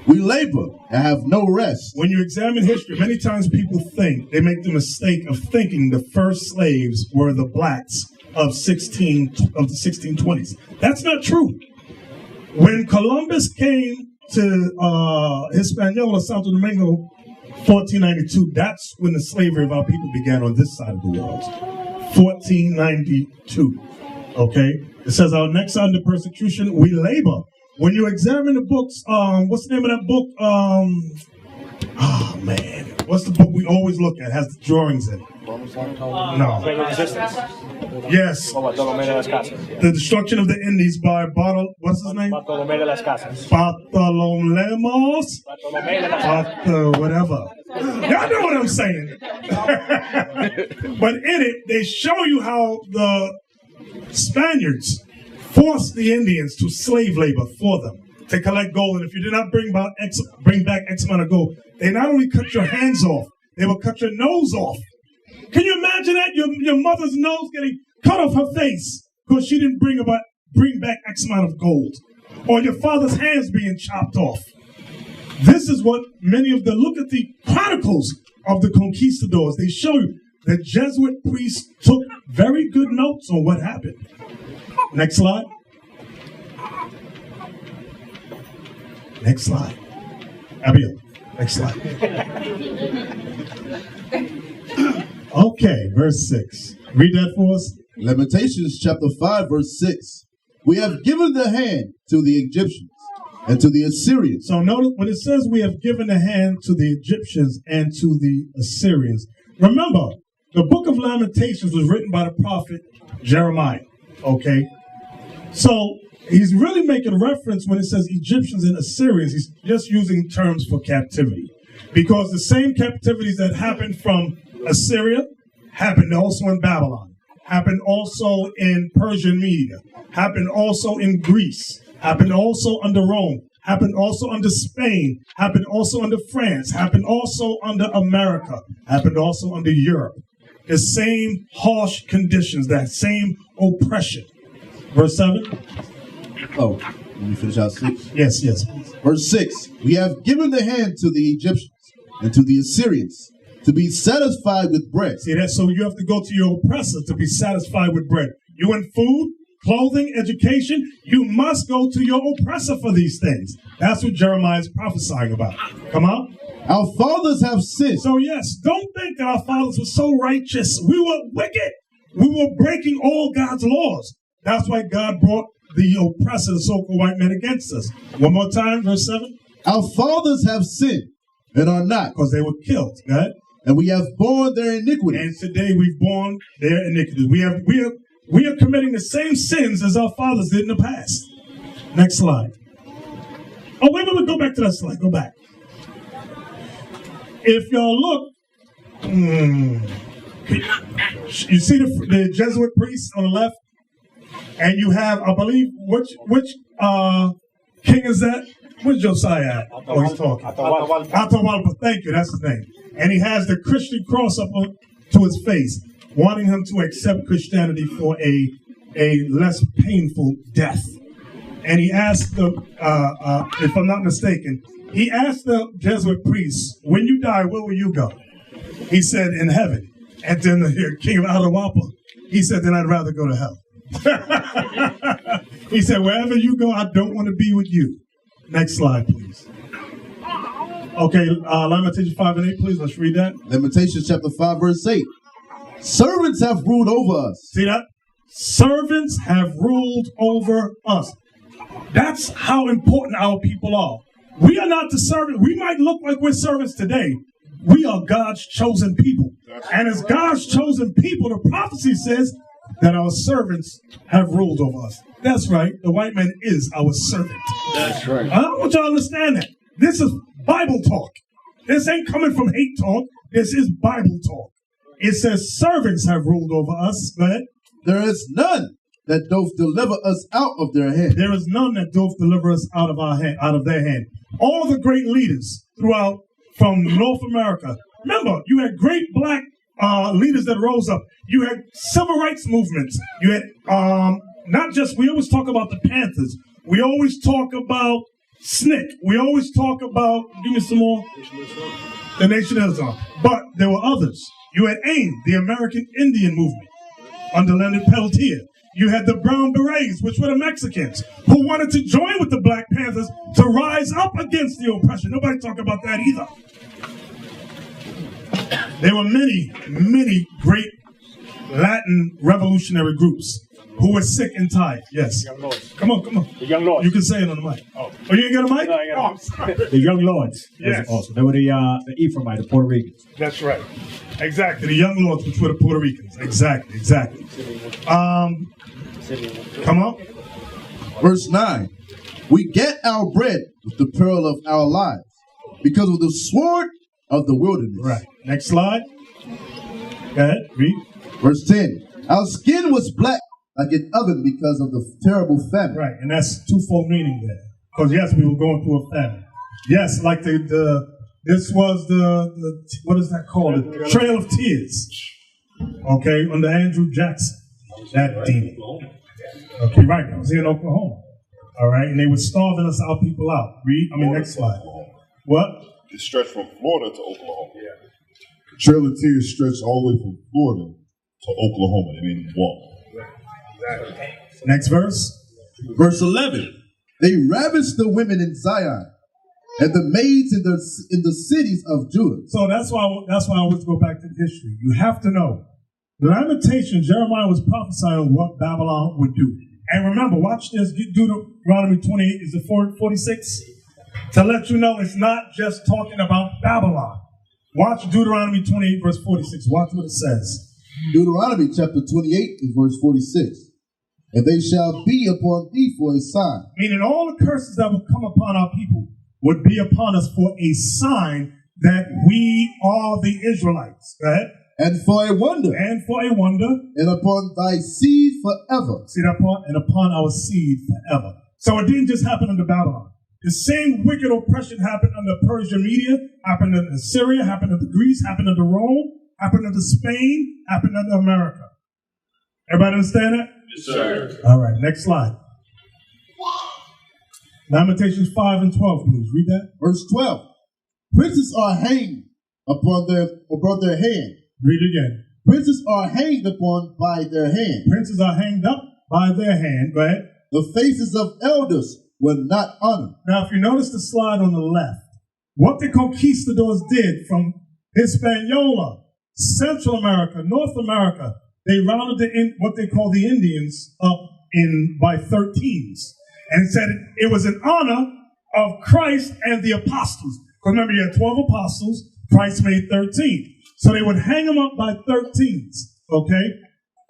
We labor and have no rest. When you examine history, many times people they make the mistake of thinking the first slaves were the blacks of the 1620s. That's not true. When Columbus came to Hispaniola, Santo Domingo, 1492, that's when the slavery of our people began on this side of the world. 1492. Okay? It says our necks are under persecution. We labor. When you examine the books, what's the name of that book? What's the book we always look at? It has the drawings in it. No. Yes. The Destruction of the Indies by what's his name? Bartolomé de las Casas. Bartolomemos? Whatever. Y'all know what I'm saying. But in it, they show you how the Spaniards forced the Indians to slave labor for them, to collect gold. And if you did not bring back X amount of gold, they not only cut your hands off, they will cut your nose off. Can you imagine that? Your mother's nose getting cut off her face because she didn't bring back X amount of gold. Or your father's hands being chopped off. This is what look at the chronicles of the conquistadors. They show you the Jesuit priests took very good notes on what happened. Next slide. Next slide. Abiel, next slide. Okay, verse 6. Read that for us. Lamentations chapter 5, verse 6. We have given the hand to the Egyptians and to the Assyrians. So notice when it says we have given the hand to the Egyptians and to the Assyrians. Remember, the book of Lamentations was written by the prophet Jeremiah. Okay? So he's really making reference when it says Egyptians and Assyrians. He's just using terms for captivity. Because the same captivities that happened from Assyria happened also in Babylon, happened also in Persian Media, happened also in Greece, happened also under Rome, happened also under Spain, happened also under France, happened also under America, happened also under Europe. The same harsh conditions, that same oppression. Verse 7. Oh, let me finish out 6. Yes. Verse 6. We have given the hand to the Egyptians and to the Assyrians to be satisfied with bread. See that? So you have to go to your oppressor to be satisfied with bread. You want food, clothing, education, you must go to your oppressor for these things. That's what Jeremiah is prophesying about. Come on. Our fathers have sinned. So yes, don't think that our fathers were so righteous. We were wicked. We were breaking all God's laws. That's why God brought the oppressor, the so-called white man, against us. One more time, verse 7. Our fathers have sinned and are not. Because they were killed. Go ahead. And we have borne their iniquities. And today we've borne their iniquities. We are committing the same sins as our fathers did in the past. Next slide. Oh, wait, go back to that slide. Go back. If y'all look, you see the Jesuit priest on the left, and you have, I believe, which king is that? Where's Josiah at? Oh, he's talking. Atahualpa, thank you, that's his name. And he has the Christian cross up to his face, wanting him to accept Christianity for a less painful death. And he asked if I'm not mistaken, he asked the Jesuit priest, when you die, where will you go? He said, in heaven. And then the king of Atahualpa, he said, then I'd rather go to hell. He said, wherever you go, I don't want to be with you. Next slide, please. Okay, Lamentations 5 and 8, please. Let's read that. Lamentations chapter 5, verse 8. Servants have ruled over us. See that? Servants have ruled over us. That's how important our people are. We are not the servant. We might look like we're servants today. We are God's chosen people. And as God's chosen people, the prophecy says that our servants have ruled over us. That's right. The white man is our servant. That's right. I want y'all to understand that. This is Bible talk. This ain't coming from hate talk. This is Bible talk. It says servants have ruled over us. Go ahead. There is none that doth deliver us out of their hand. There is none that doth deliver us out of our hand, out of their hand. All the great leaders throughout from North America. Remember, you had great black leaders that rose up. You had civil rights movements. You had not just, we always talk about the Panthers. We always talk about SNCC. We always talk about, give me some more, the Nation of Islam. But there were others. You had AIM, the American Indian movement, under Leonard Peltier. You had the Brown Berets, which were the Mexicans, who wanted to join with the Black Panthers to rise up against the oppression. Nobody talk about that either. There were many, many great Latin revolutionary groups who were sick and tired. Yes. Young Lords. Come on. The Young Lords. You can say it on the mic. Oh, you ain't got a mic? No, I got a mic. The Young Lords. Yes. Also, they were the Ephraimite, the Puerto Ricans. That's right. Exactly. The Young Lords, which were the Puerto Ricans. Exactly. Come on. Verse 9. We get our bread with the pearl of our lives because of the sword of the wilderness. Right. Next slide. Go ahead. Read. Verse 10. Our skin was black like an oven because of the terrible famine. Right. And that's twofold meaning there. Because yes, we were going through a famine. Yes, like this was the what is that called? The Trail of Tears. Okay, under Andrew Jackson. That demon. Okay, right. I was here in Oklahoma. All right, and they were starving us, our people out. Next slide. What? It stretched from Florida to Oklahoma. Yeah. The Trail of Tears stretched all the way from Florida to Oklahoma. They made them walk. Exactly. Next verse. Verse 11. They ravished the women in Zion and the maids in the cities of Judah. So that's why I want to go back to the history. You have to know. The lamentation, Jeremiah was prophesying what Babylon would do. And remember, watch this. Deuteronomy 28, is it 46? To let you know it's not just talking about Babylon. Watch Deuteronomy 28, verse 46. Watch what it says. Deuteronomy chapter 28 and verse 46. And they shall be upon thee for a sign. Meaning all the curses that would come upon our people would be upon us for a sign that we are the Israelites. Right? And for a wonder. And for a wonder. And upon thy seed forever. See that part? And upon our seed forever. So it didn't just happen under Babylon. The same wicked oppression happened under Persia Media, happened under Syria, happened under Greece, happened under Rome, happened under Spain, happened under America. Everybody understand that? Yes, sir. All right, next slide. Lamentations 5 and 12, please. Read that. Verse 12. Princes are hanged upon their hand. Read it again. Princes are hanged upon by their hand. Princes are hanged up by their hand. Go ahead. The faces of elders were not honored. Now, if you notice the slide on the left, what the conquistadors did from Hispaniola, Central America, North America, they rounded what they call the Indians up by 13s. And said it was in honor of Christ and the apostles. Because remember, you had 12 apostles, Christ made 13. So they would hang them up by 13s, okay?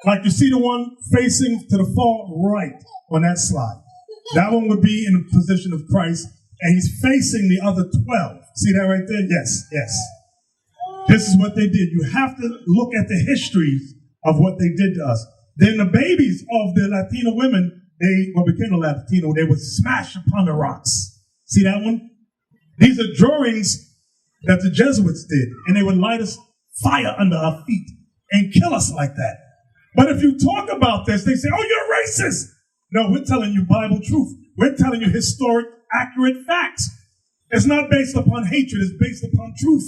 Like you see the one facing to the far right on that slide. That one would be in the position of Christ, and he's facing the other 12. See that right there? Yes, yes. This is what they did. You have to look at the histories of what they did to us. Then the babies of the Latino women, what became a Latino, they would smash upon the rocks. See that one? These are drawings that the Jesuits did, and they would light us fire under our feet and kill us like that. But if you talk about this, they say, oh, you're racist. No, we're telling you Bible truth. We're telling you historic, accurate facts. It's not based upon hatred, it's based upon truth.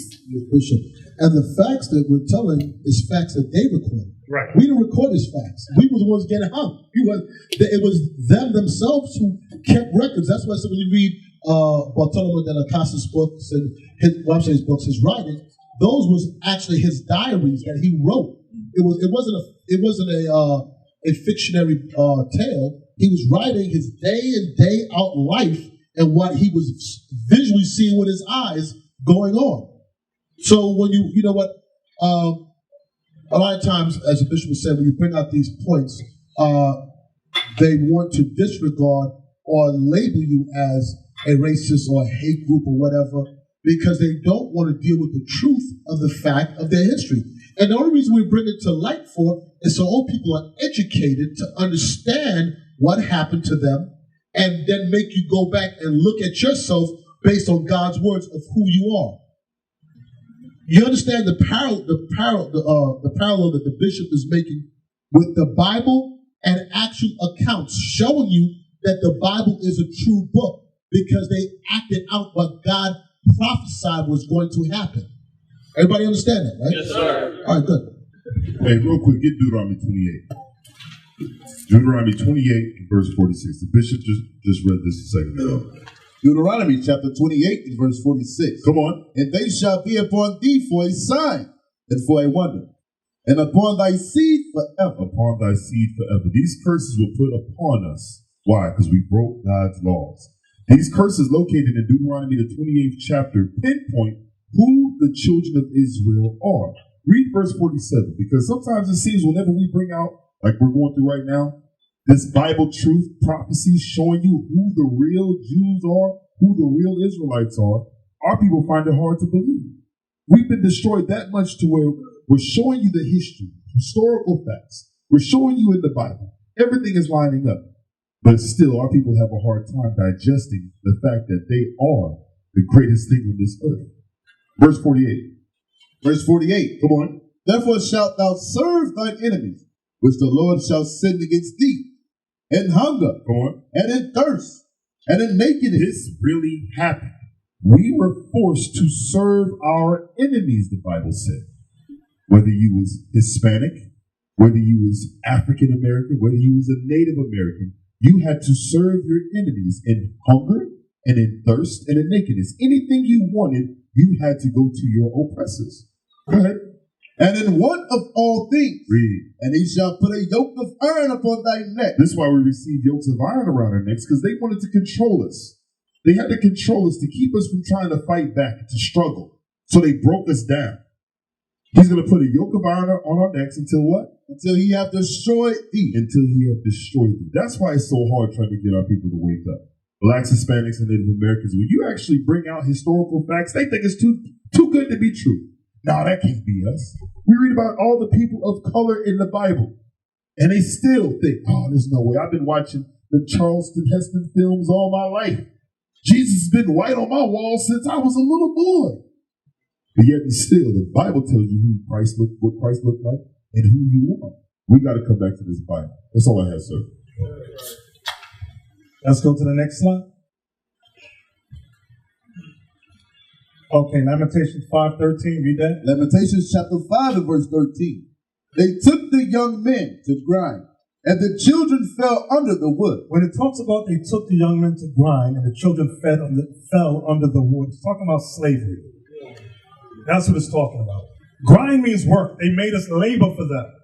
Bishop. And the facts that we're telling is facts that they recorded. Right. We didn't record these facts. We were the ones getting hung. It was them themselves who kept records. That's why when you read Bartolomé de las Casas' books and his writing, those was actually his diaries that he wrote. It wasn't a fictionary tale. He was writing his day in, day out life and what he was visually seeing with his eyes going on. So when you know what, a lot of times, as the bishop was saying, when you bring out these points, they want to disregard or label you as a racist or a hate group or whatever, because they don't want to deal with the truth of the fact of their history. And the only reason we bring it to light for is so old people are educated to understand what happened to them, and then make you go back and look at yourself based on God's words of who you are. You understand the parallel that the bishop is making with the Bible and actual accounts, showing you that the Bible is a true book because they acted out what God prophesied was going to happen. Everybody understand that, right? Yes, sir. All right, good. Hey, real quick, get Deuteronomy 28. Deuteronomy 28, verse 46. The bishop just read this a second ago. Deuteronomy chapter 28 and verse 46. Come on. And they shall be upon thee for a sign and for a wonder, and upon thy seed forever. Upon thy seed forever. These curses were put upon us. Why? Because we broke God's laws. These curses located in Deuteronomy, the 28th chapter, pinpoint who the children of Israel are. Read verse 47, because sometimes it seems whenever we bring out, like we're going through right now, this Bible truth prophecy showing you who the real Jews are, who the real Israelites are, our people find it hard to believe. We've been destroyed that much to where we're showing you the history, historical facts. We're showing you in the Bible. Everything is lining up. But still, our people have a hard time digesting the fact that they are the greatest thing on this earth. Verse 48. Verse 48. Come on. Therefore shalt thou serve thine enemies, which the Lord shall send against thee, in hunger, Come on. and in thirst, and in nakedness. This really happened. We were forced to serve our enemies, the Bible said. Whether you was Hispanic, whether you was African American, whether you was a Native American, you had to serve your enemies in hunger and in thirst and in nakedness. Anything you wanted, you had to go to your oppressors. Go ahead. And in want of all things. Read. And he shall put a yoke of iron upon thy neck. This is why we received yokes of iron around our necks, because they wanted to control us. They had to control us to keep us from trying to fight back, to struggle. So they broke us down. He's going to put a yoke of iron on our necks until what? Until he have destroyed thee. Until he have destroyed thee. That's why it's so hard trying to get our people to wake up. Blacks, Hispanics, and Native Americans, when you actually bring out historical facts, they think it's too good to be true. No, that can't be us. We read about all the people of color in the Bible, and they still think, oh, there's no way. I've been watching the Charleston Heston films all my life. Jesus has been white on my wall since I was a little boy. But yet and still, the Bible tells you what Christ looked like and who you are. We got to come back to this Bible. That's all I have, sir. Let's go to the next slide. Okay, Lamentations 5:13, read that. Lamentations chapter 5 and verse 13. They took the young men to grind, and the children fell under the wood. When it talks about they took the young men to grind and the children fell under the wood, it's talking about slavery. That's what it's talking about. Grind means work. They made us labor for them.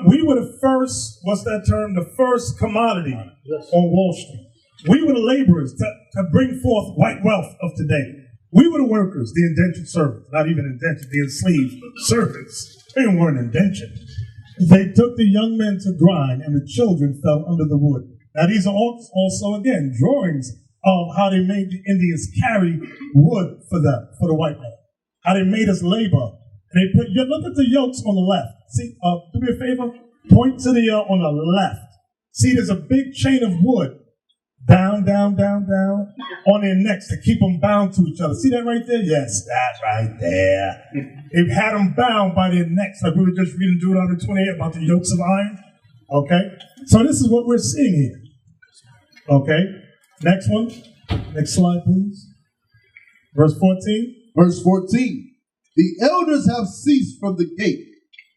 We were the first, what's that term? The first commodity on Wall Street. We were the laborers to bring forth white wealth of today. We were the workers, the indentured servants, not even indentured, the enslaved servants. They weren't indentured. They took the young men to grind, and the children fell under the wood. Now, these are also, again, drawings of how they made the Indians carry wood for them, for the white man. How they made us labor. And they put, look at the yokes on the left. See, do me a favor, point to the on the left. See, there's a big chain of wood down, down, down, down on their necks to keep them bound to each other. See that right there? Yes, that right there. They've had them bound by their necks, like we were just reading Deuteronomy 28 about the yokes of iron. Okay? So this is what we're seeing here. Okay? Next one. Next slide, please. Verse 14. Verse 14. The elders have ceased from the gate,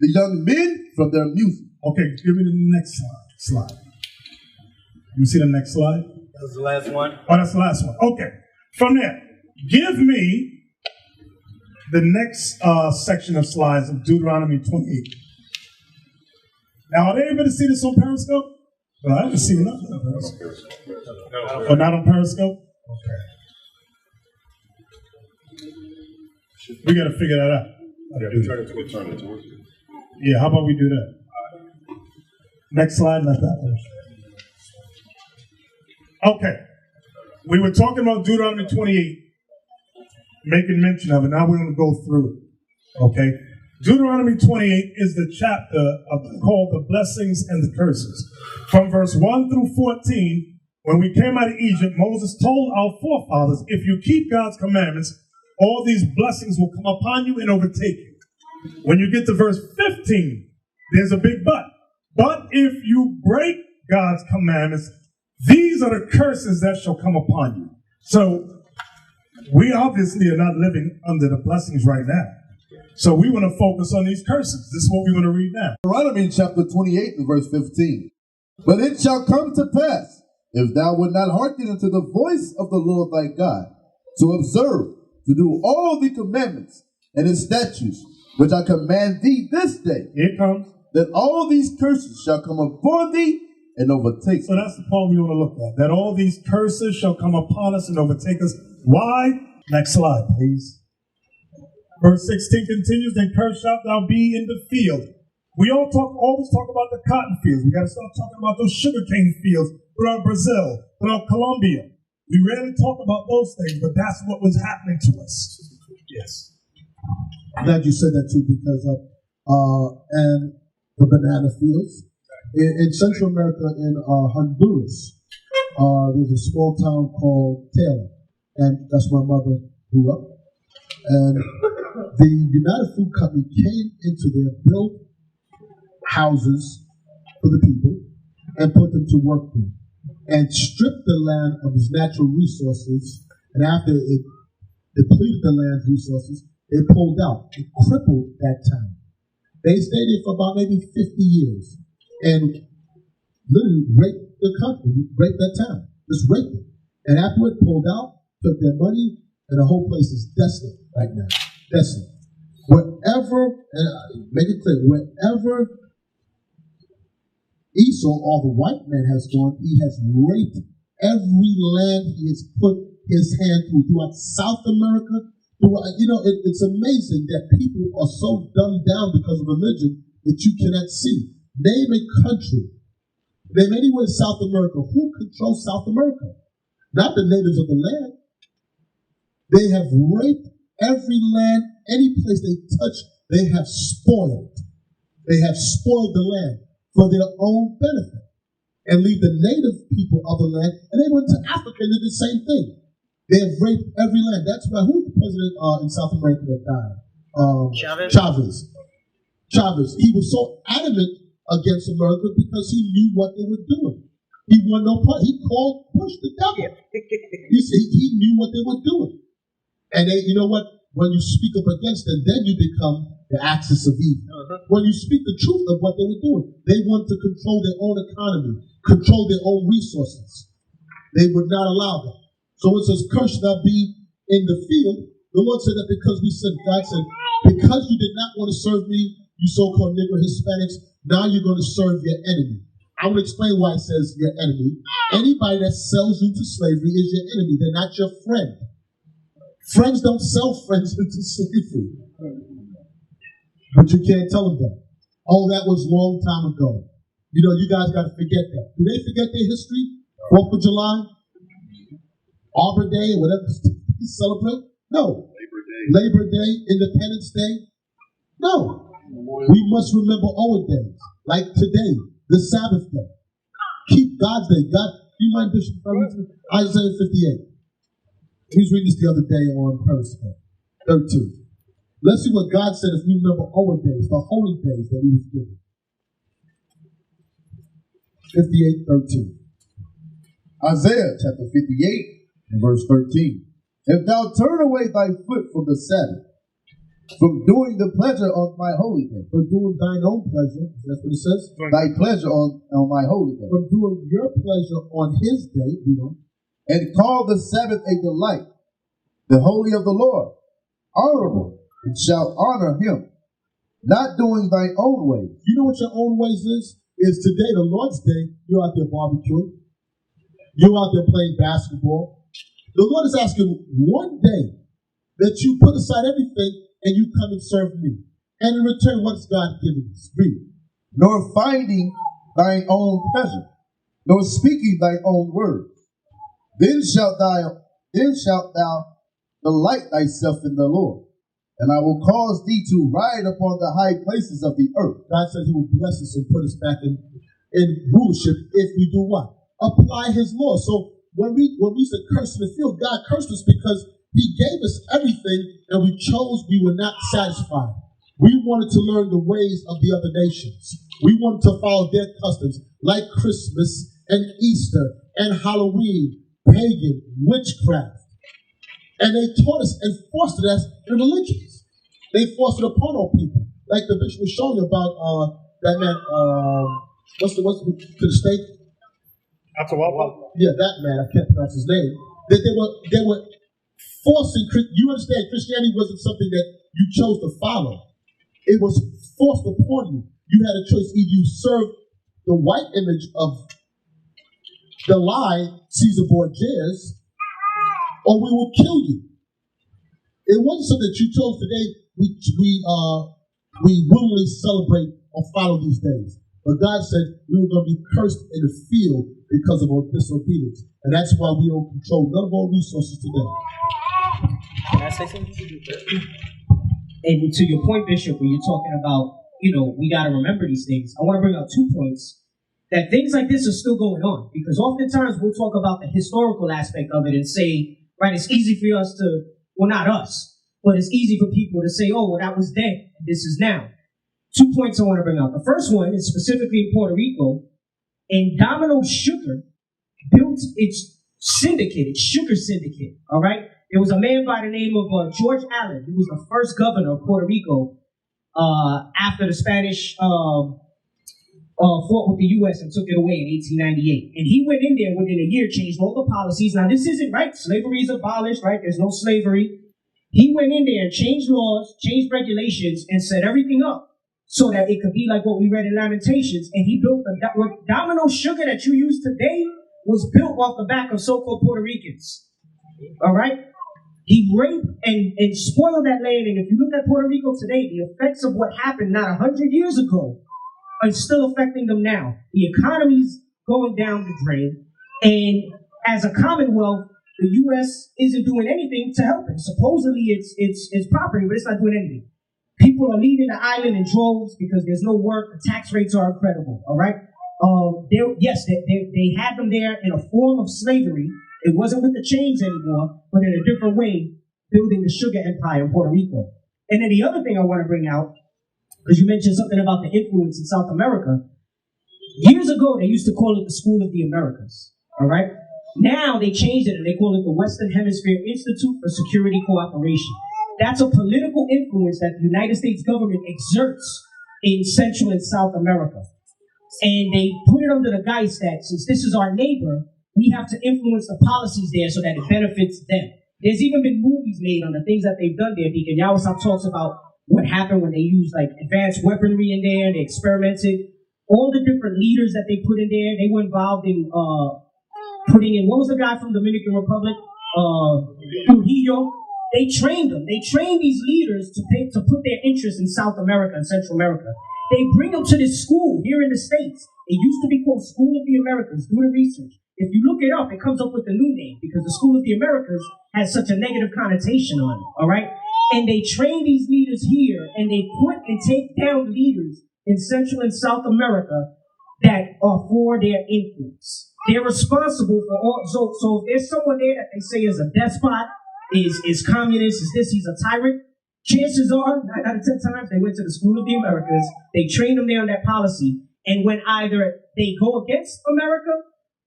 the young men from their music. Okay, give me the next slide. You see the next slide? That's the last one. Oh, that's the last one. Okay. From there, give me the next section of slides of Deuteronomy 28. Now, are they able to see this on Periscope? Well, I haven't seen nothing on Periscope. Oh, not on Periscope? Okay. We got to figure that out. Turn it towards you. Yeah, how about we do that? Next slide, not that one. Okay. We were talking about Deuteronomy 28, making mention of it. Now we're going to go through it. Okay. Deuteronomy 28 is the chapter called the blessings and the curses. From verse 1 through 14, when we came out of Egypt, Moses told our forefathers, if you keep God's commandments, all these blessings will come upon you and overtake you. When you get to verse 15, there's a big but. But if you break God's commandments, these are the curses that shall come upon you. So we obviously are not living under the blessings right now. So we want to focus on these curses. This is what we want to read now. Deuteronomy chapter 28 and verse 15. But it shall come to pass, if thou wilt not hearken unto the voice of the Lord thy God, to observe, to do all the commandments and his statutes, which I command thee this day. Here it comes. That all these curses shall come upon thee and overtake. So that's the part we want to look at. That all these curses shall come upon us and overtake us. Why? Next slide, please. Verse 16 continues, then cursed shalt thou be in the field. We always talk about the cotton fields. We got to start talking about those sugarcane fields throughout Brazil, throughout Colombia. We rarely talk about those things, but that's what was happening to us. Yes. I'm glad you said that too, because and the banana fields in Central America, in Honduras, there's a small town called Taylor, and that's where my mother grew up. And the United Fruit Company came into there, built houses for the people, and put them to work there, and stripped the land of its natural resources. And after it depleted the land's resources, they pulled out. It crippled that town. They stayed there for about maybe 50 years and literally raped the country, raped that town, just raped it. And after it pulled out, took their money, and the whole place is desolate right now. Desolate. Wherever, and make it clear, wherever Esau, or the white man, has gone, he has raped every land he has put his hand throughout South America. It's amazing that people are so dumbed down because of religion that you cannot see. Name a country, name anywhere in South America. Who controls South America? Not the natives of the land. They have raped every land, any place they touch, they have spoiled. They have spoiled the land for their own benefit. and leave the native people of the land, and they went to Africa and did the same thing. They have raped every land. That's why, who's the president in South America that died? Chavez. He was so adamant against America because he knew what they were doing. He won no part. He called Bush the devil. You see, he knew what they were doing. And they, you know what? When you speak up against them, then you become the axis of evil. When you speak the truth of what they were doing, they wanted to control their own economy, control their own resources. They would not allow that. So it says, "Cursed thou be in the field." The Lord said that because God said, because you did not want to serve me, you so-called Negro Hispanics, now you're going to serve your enemy. I'm going to explain why it says your enemy. Anybody that sells you to slavery is your enemy. They're not your friend. Friends don't sell friends into slavery. But you can't tell them that. Oh, that was a long time ago. You know, you guys got to forget that. Do they forget their history? 4th of July? Arbor Day, or whatever you celebrate? No. Labor Day, Independence Day? No. We must remember old days, like today, the Sabbath day. Keep God's day. God, you mind, Bishop? Isaiah 58. He was reading this the other day on Periscope. 13. Let's see what God said if we remember old days, the holy days that he was given. 58:13. Isaiah chapter 58 and verse 13. If thou turn away thy foot from the Sabbath, from doing the pleasure of my holy day, from doing thine own pleasure, that's what it says. Thy pleasure on my holy day, from doing your pleasure on his day, you know, and call the Sabbath a delight, the holy of the Lord, honorable, and shalt honor him, not doing thy own ways. You know what your own ways is? Is today, the Lord's day, you're out there barbecuing. You're out there playing basketball. The Lord is asking one day that you put aside everything and you come and serve me. And in return, what is God giving us? Read. Nor finding thine own pleasure, nor speaking thy own words. Then shalt thou delight thyself in the Lord, and I will cause thee to ride upon the high places of the earth. God said he will bless us and put us back in rulership if we do what? Apply his law. So when we said curse in the field, God cursed us because he gave us everything and we chose, we were not satisfied. We wanted to learn the ways of the other nations. We wanted to follow their customs like Christmas and Easter and Halloween, pagan, witchcraft. And they taught us and fostered us in religions. They forced it upon all people. Like the bishop was showing you about that man, what's the state? Yeah, that man, I can't pronounce his name. That they were forcing, you understand, Christianity wasn't something that you chose to follow. It was forced upon you. You had a choice. Either you serve the white image of the lie, Caesar Borgias, or we will kill you. It wasn't something that you chose today. We willingly celebrate or follow these days. But God said we were going to be cursed in the field because of our disobedience. And that's why we don't control none of our resources today. Can I say something? And to your point, Bishop, when you're talking about, we got to remember these things, I want to bring out 2 points. That things like this are still going on. Because oftentimes we'll talk about the historical aspect of it and say, right, it's easy for us to, well, not us, but it's easy for people to say, oh, well, that was then, this is now. 2 points I want to bring out. The first one is specifically in Puerto Rico, and Domino Sugar built its syndicate, its sugar syndicate, all right? There was a man by the name of George Allen, who was the first governor of Puerto Rico after the Spanish fought with the U.S. and took it away in 1898. And he went in there within a year, changed all the policies. Now, this isn't right. Slavery is abolished, right? There's no slavery. He went in there and changed laws, changed regulations, and set everything up so that it could be like what we read in Lamentations. And he built what Domino Sugar that you use today was built off the back of so-called Puerto Ricans. All right? He raped and spoiled that land. And if you look at Puerto Rico today, the effects of what happened not 100 years ago are still affecting them now. The economy's going down the drain. And as a commonwealth, the U.S. isn't doing anything to help it. Supposedly it's property, but it's not doing anything. People are leaving the island in droves because there's no work. The tax rates are incredible, all right? They had them there in a form of slavery. It wasn't with the chains anymore, but in a different way, building the sugar empire in Puerto Rico. And then the other thing I want to bring out, because you mentioned something about the influence in South America. Years ago, they used to call it the School of the Americas, all right? Now they changed it and they call it the Western Hemisphere Institute for Security Cooperation. That's a political influence that the United States government exerts in Central and South America. And they put it under the guise that since this is our neighbor, we have to influence the policies there so that it benefits them. There's even been movies made on the things that they've done there. Deacon Yawasop talks about what happened when they used like advanced weaponry in there, they experimented. All the different leaders that they put in there, they were involved in putting in, what was the guy from Dominican Republic? Trujillo. They trained them. They trained these leaders to put their interests in South America and Central America. They bring them to this school here in the States. It used to be called School of the Americas. Do the research. If you look it up, it comes up with a new name because the School of the Americas has such a negative connotation on it, all right? And they train these leaders here, and they put and take down leaders in Central and South America that are for their influence. They're responsible for all. So if there's someone there that they say is a despot, is communist, is this, he's a tyrant, chances are, 9 out of 10 times, they went to the School of the Americas, they trained them there on that policy, and when either they go against America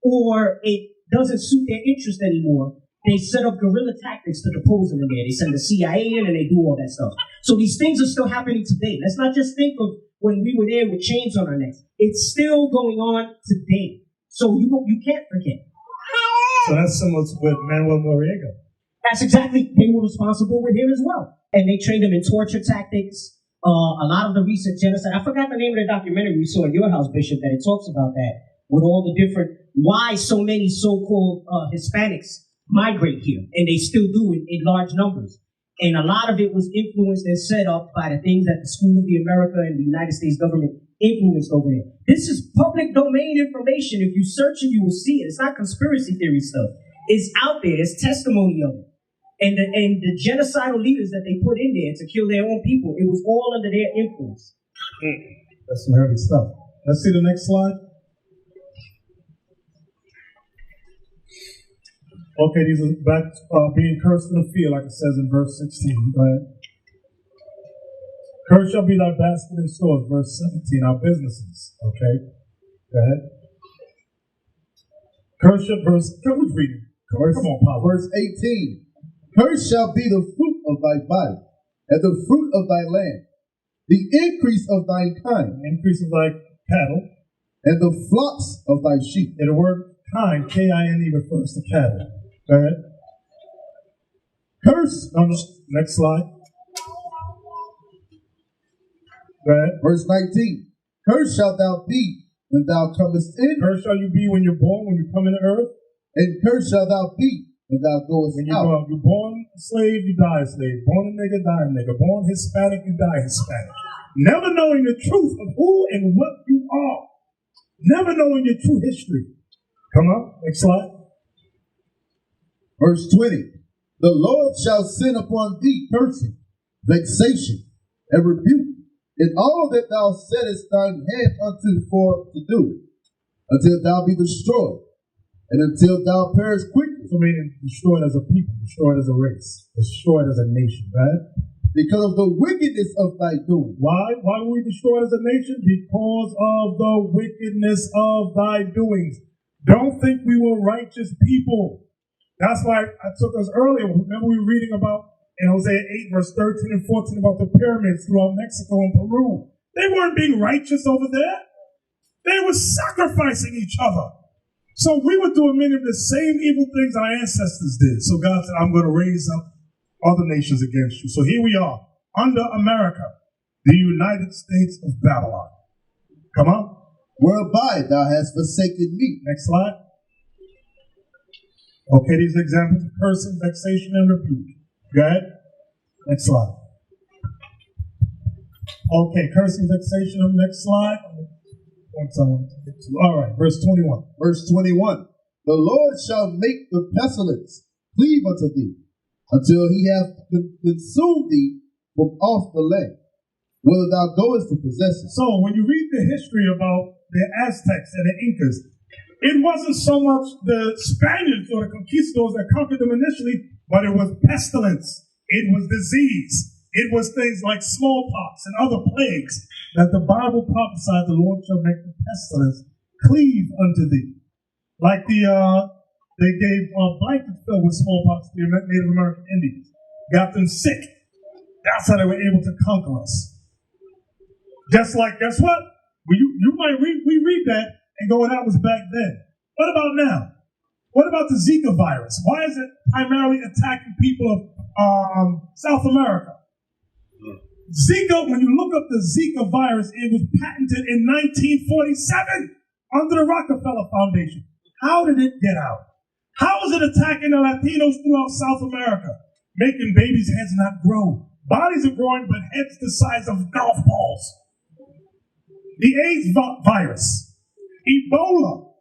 or it doesn't suit their interest anymore, they set up guerrilla tactics to depose them in there. They send the CIA in and they do all that stuff. So these things are still happening today. Let's not just think of when we were there with chains on our necks. It's still going on today. So you can't forget. So that's similar to with Manuel Noriega. That's exactly, they were responsible with him as well. And they trained him in torture tactics. A lot of the recent genocide, I forgot the name of the documentary we saw at your house, Bishop, that it talks about that, with all the different, why so many so-called Hispanics migrate here, and they still do it in large numbers. And a lot of it was influenced and set up by the things that the School of the America and the United States government influenced over there. This is public domain information. If you search it, you will see it. It's not conspiracy theory stuff. It's out there. There's testimony of it. And the genocidal leaders that they put in there to kill their own people, it was all under their influence. That's some heavy stuff. Let's see the next slide. Okay, these are back being cursed in the field, like it says in verse 16. Go ahead. Cursed shall be thy basket and stores, verse 17, our businesses. Okay, go ahead. Cursed shall, who's reading? Come on, Pop. Verse 18. Cursed shall be the fruit of thy body, and the fruit of thy land, the increase of thine kind, increase of thy cattle, and the flocks of thy sheep. And the word kind, K-I-N-E, refers to cattle. Go ahead. Curse. Next slide. Go ahead. Verse 19. Cursed shalt thou be when thou comest in. Cursed shall you be when you're born, when you come into earth. And cursed shalt thou be when thou goest when you out. Go out. You're born a slave, you die a slave. Born a nigger, die a nigger. Born Hispanic, you die Hispanic. Never knowing the truth of who and what you are. Never knowing your true history. Come up. Next slide. Verse 20. The Lord shall send upon thee cursing, vexation, and rebuke, in all that thou settest thine hand unto for to do, until thou be destroyed, and until thou perish quickly. So meaning destroyed as a people, destroyed as a race, destroyed as a nation, right? Because of the wickedness of thy doing. Why? Why were we destroyed as a nation? Because of the wickedness of thy doings. Don't think we were righteous people. That's why I took us earlier. Remember we were reading about in Hosea 8, verse 13 and 14 about the pyramids throughout Mexico and Peru. They weren't being righteous over there. They were sacrificing each other. So we were doing many of the same evil things our ancestors did. So God said, I'm going to raise up other nations against you. So here we are, under America, the United States of Babylon. Come on. Whereby thou hast forsaken me. Next slide. Okay, these are examples of cursing, vexation, and rebuke. Go ahead. Next slide. Okay, cursing, vexation, next slide. All right, verse 21. Verse 21. The Lord shall make the pestilence cleave unto thee, until he have consumed thee from off the land, whether thou goest to possess it. So when you read the history about the Aztecs and the Incas. It wasn't so much the Spaniards or the conquistadors that conquered them initially, but it was pestilence. It was disease. It was things like smallpox and other plagues that the Bible prophesied the Lord shall make the pestilence cleave unto thee. Like they gave blankets filled with smallpox to the Native American Indians. Got them sick. That's how they were able to conquer us. Just like, guess what? You might read that and go, well, that was back then. What about now? What about the Zika virus? Why is it primarily attacking people of South America? Zika, when you look up the Zika virus, it was patented in 1947 under the Rockefeller Foundation. How did it get out? How is it attacking the Latinos throughout South America? Making babies' heads not grow. Bodies are growing, but heads the size of golf balls. The AIDS virus, Ebola,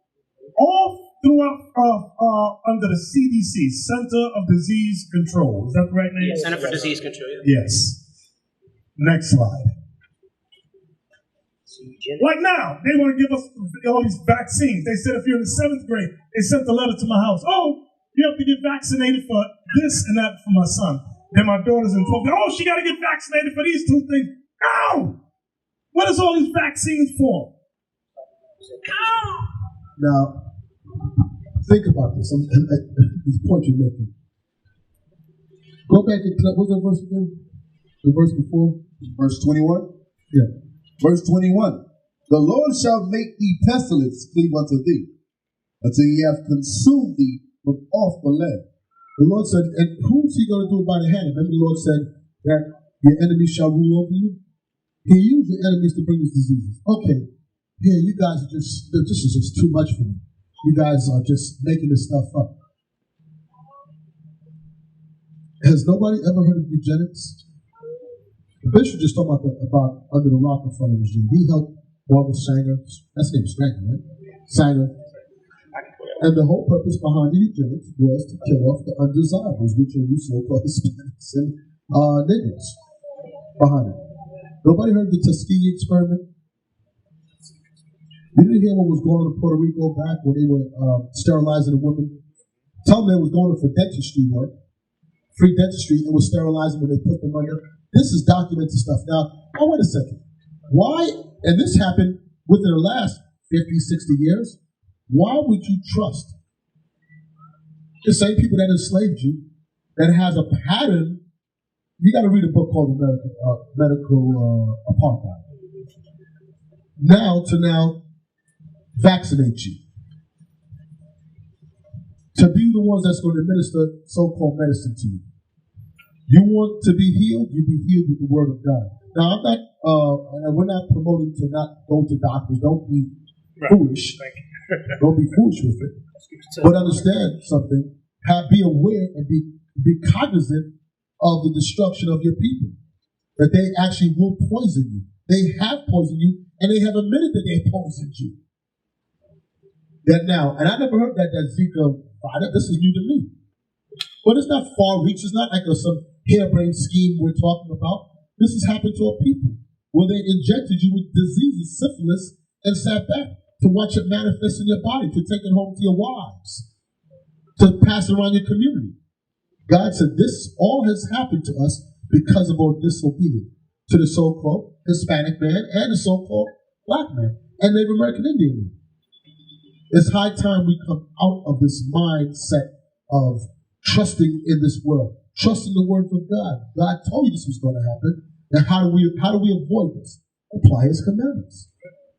all throughout under the CDC, Center of Disease Control. Is that the right name? Yeah, Center for Disease Control. Yeah. Yes. Next slide. Like now, they want to give us all these vaccines. They said if you're in the 7th grade, they sent a letter to my house. Oh, you have to get vaccinated for this and that for my son. Then my daughter's in 12th grade. Oh, she got to get vaccinated for these 2 things. Ow! What is all these vaccines for? Ow! Now, think about this. This point you're making. Go back and what's that verse again? The verse before? Verse 21? Yeah. Verse 21. The Lord shall make thee pestilence cleave unto thee, until he have consumed thee from off the land. The Lord said, and who's he going to do about the hand? Remember the Lord said that your enemies shall rule over you? He used your enemies to bring us diseases. Okay, yeah, you guys are just, this is just too much for me. You guys are just making this stuff up. Has nobody ever heard of eugenics? The bishop just talked about under the Rockefeller regime. He helped Margaret Sanger, that's named Sanger, right? Sanger. And the whole purpose behind the eugenics was to kill off the undesirables, which are you so-called Hispanics and Negroes behind it. Nobody heard of the Tuskegee experiment? You didn't hear what was going on in Puerto Rico back when they were sterilizing the women? Tell them they was going for dentistry work, free dentistry, and was sterilizing when they put them under. This is documented stuff. Now, wait a second. Why, and this happened within the last 50, 60 years, why would you trust the same people that enslaved you, that has a pattern? You got to read a book called Medical Apartheid. Now vaccinate you. To be the ones that's going to administer so-called medicine to you. You want to be healed, you be healed with the word of God. Now, I'm not, we're not promoting to not go to doctors. Don't be foolish. Don't be foolish with it. But understand something. Be aware and be cognizant of the destruction of your people. That they actually will poison you. They have poisoned you, and they have admitted that they poisoned you. That now, and I never heard that Zika virus. This is new to me. But it's not far reach. It's not like some harebrained scheme we're talking about. This has happened to our people, where they injected you with diseases, syphilis, and sat back to watch it manifest in your body, to take it home to your wives, to pass it around your community. God said this all has happened to us because of our disobedience to the so-called Hispanic man and the so-called black man and Native American Indian man. It's high time we come out of this mindset of trusting in this world, trusting the words of God. God told you this was going to happen. And how do we avoid this? Apply his commandments.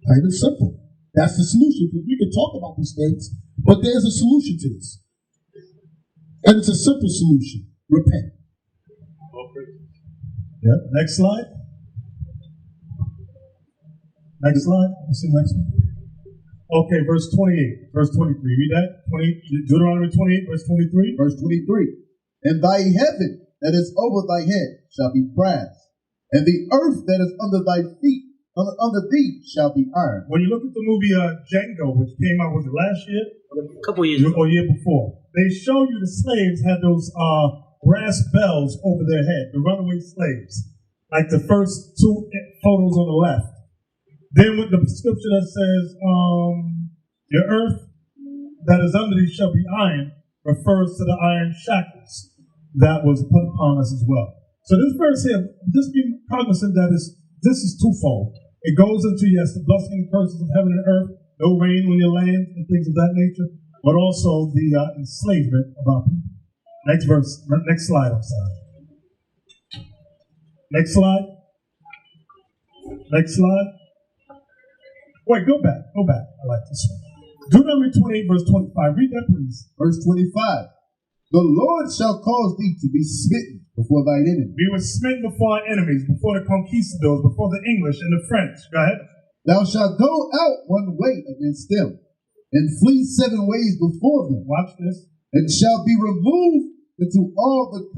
Plain and simple. That's the solution. Because we can talk about these things, but there's a solution to this. And it's a simple solution. Repent. Yeah. Next slide. Next slide. You see the next one? Okay, verse 28, verse 23. Read that. 20, Deuteronomy 28, verse 23. Verse 23. And thy heaven that is over thy head shall be brass, and the earth that is under thy feet, under thee, shall be iron. When you look at the movie Django, which came out, was it last year? A couple years ago. Or year before. They show you the slaves had those brass bells over their head, the runaway slaves. Like the first 2 photos on the left. Then with the scripture that says, your earth that is under thee shall be iron, refers to the iron shackles that was put upon us as well. So this verse here, just be cognizant that this is twofold. It goes into, yes, the blessing and curses of heaven and earth, no rain on your land and things of that nature, but also the enslavement of our people. Next verse, next slide, I'm sorry. Next slide. Next slide. Wait, go back. I like this one. Deuteronomy 28, verse 25. Read that, please. Verse 25. The Lord shall cause thee to be smitten before thine enemies. We were smitten before our enemies, before the conquistadors, before the English and the French. Go ahead. Thou shalt go out one way against them, and flee 7 ways before them. Watch this. And shall be removed into all the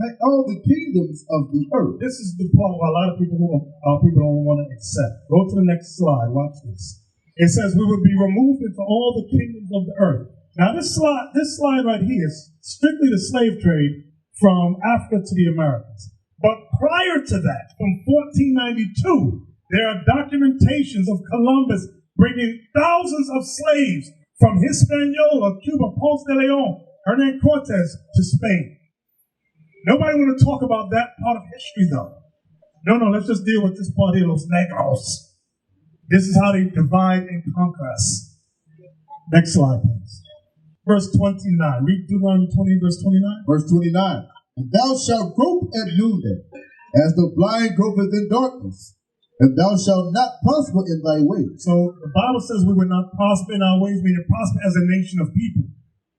kingdoms of the earth. This is the part where a lot of people don't want to accept. Go to the next slide. Watch this. It says we will be removed into all the kingdoms of the earth. Now this slide right here is strictly the slave trade from Africa to the Americas. But prior to that, from 1492, there are documentations of Columbus bringing thousands of slaves from Hispaniola, Cuba, Ponce de Leon, Hernan Cortez to Spain. Nobody want to talk about that part of history, though. No, let's just deal with this part here, Los Negros. This is how they divide and conquer us. Next slide, please. Verse 29. Read Deuteronomy 20, verse 29. Verse 29. And thou shalt grope at noonday, as the blind gropeth in darkness, and thou shalt not prosper in thy ways. So the Bible says we will not prosper in our ways, meaning prosper as a nation of people.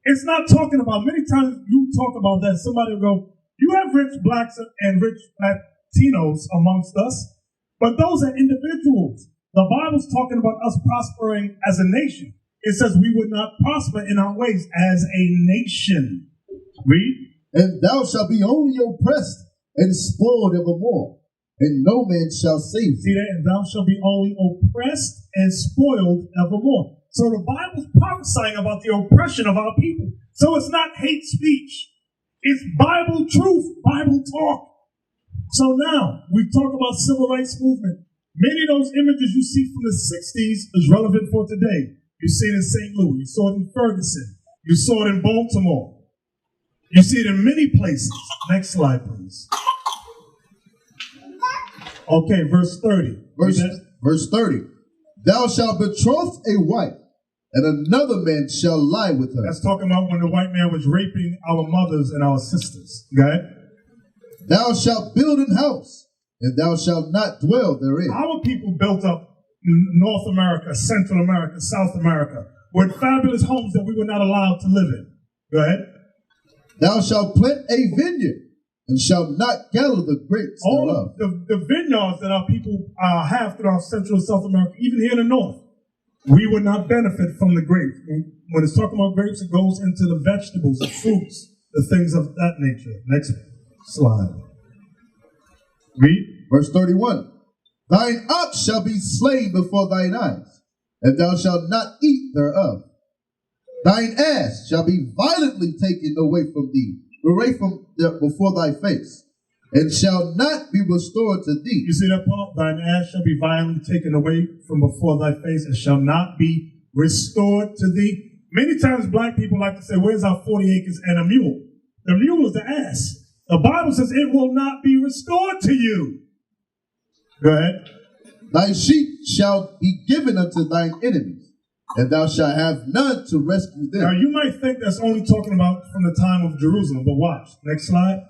It's not talking about, many times you talk about that, somebody will go, you have rich blacks and rich Latinos amongst us, but those are individuals. The Bible's talking about us prospering as a nation. It says we would not prosper in our ways as a nation. Read. And thou shalt be only oppressed and spoiled evermore, and no man shall save thee. See that? And thou shalt be only oppressed and spoiled evermore. So the Bible's prophesying about the oppression of our people. So it's not hate speech. It's Bible truth, Bible talk. So now we talk about civil rights movement. Many of those images you see from the 60s is relevant for today. You see it in St. Louis. You saw it in Ferguson. You saw it in Baltimore. You see it in many places. Next slide, please. Okay, verse 30. Verse 30. Thou shalt betroth a wife, and another man shall lie with her. That's talking about when the white man was raping our mothers and our sisters. Go ahead. Thou shalt build an house, and thou shalt not dwell therein. Our people built up North America, Central America, South America, with fabulous homes that we were not allowed to live in. Go ahead. Thou shalt plant a vineyard, and shalt not gather the grapes thereof. The vineyards that our people have throughout Central and South America, even here in the North, we would not benefit from the grapes. When it's talking about grapes, it goes into the vegetables, the fruits, the things of that nature. Next slide. Read. Verse 31. Thine ox shall be slain before thine eyes, and thou shalt not eat thereof. Thine ass shall be violently taken away from thee, before thy face, and shall not be restored to thee. You see that part? Thine ass shall be violently taken away from before thy face, and shall not be restored to thee. Many times black people like to say, where's our 40 acres and a mule? The mule is the ass. The Bible says it will not be restored to you. Go ahead. Thy sheep shall be given unto thine enemies, and thou shalt have none to rescue them. Now you might think that's only talking about from the time of Jerusalem, but watch. Next slide.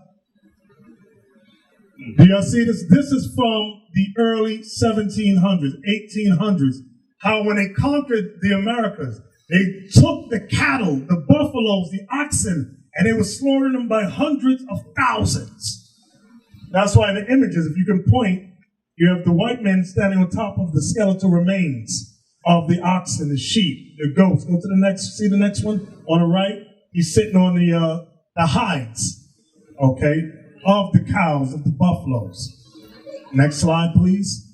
Do y'all see this? This is from the early 1700s, 1800s. How when they conquered the Americas, they took the cattle, the buffaloes, the oxen, and they were slaughtering them by hundreds of thousands. That's why in the images, if you can point, you have the white men standing on top of the skeletal remains of the oxen, the sheep, the goats. Go to the next, see the next one on the right? He's sitting on the hides, okay, of the cows, of the buffaloes. Next slide, please.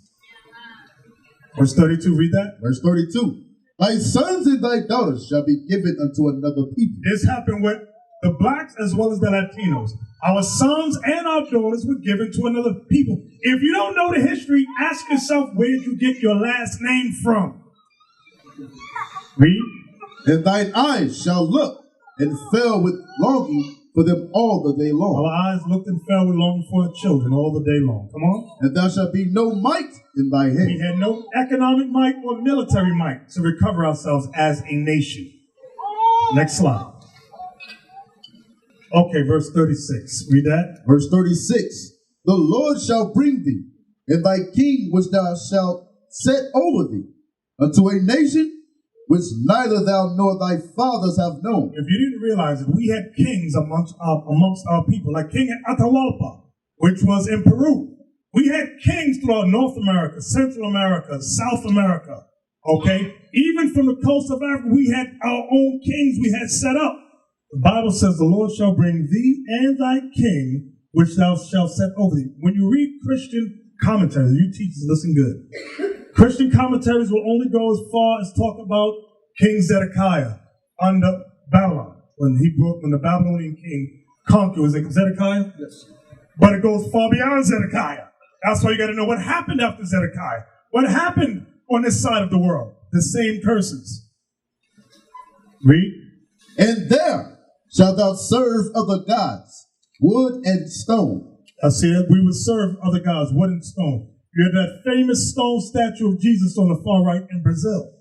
Verse 32, read that. Verse 32. Thy sons and thy daughters shall be given unto another people. This happened with the blacks as well as the Latinos. Our sons and our daughters were given to another people. If you don't know the history, ask yourself, where did you get your last name from? Read. And thine eyes shall look and fell with longing for them all the day long. Our eyes looked and fell with longing for the children all the day long. Come on. And thou shalt be no might in thy hand. We had no economic might or military might to recover ourselves as a nation. Next slide. Okay, verse 36. Read that. Verse 36. The Lord shall bring thee, and thy king which thou shalt set over thee, unto a nation which neither thou nor thy fathers have known. If you didn't realize it, we had kings amongst our people, like King Atahualpa, which was in Peru. We had kings throughout North America, Central America, South America, okay? Even from the coast of Africa, we had our own kings we had set up. The Bible says, the Lord shall bring thee and thy king, which thou shalt set over thee. When you read Christian commentaries, you teachers listen good. Christian commentaries will only go as far as talk about King Zedekiah under Babylon. When the Babylonian king conquered, was it Zedekiah? Yes. But it goes far beyond Zedekiah. That's why you got to know what happened after Zedekiah. What happened on this side of the world? The same curses. Read. And there shalt thou serve other gods, wood and stone. I said we would serve other gods, wood and stone. You have that famous stone statue of Jesus on the far right in Brazil.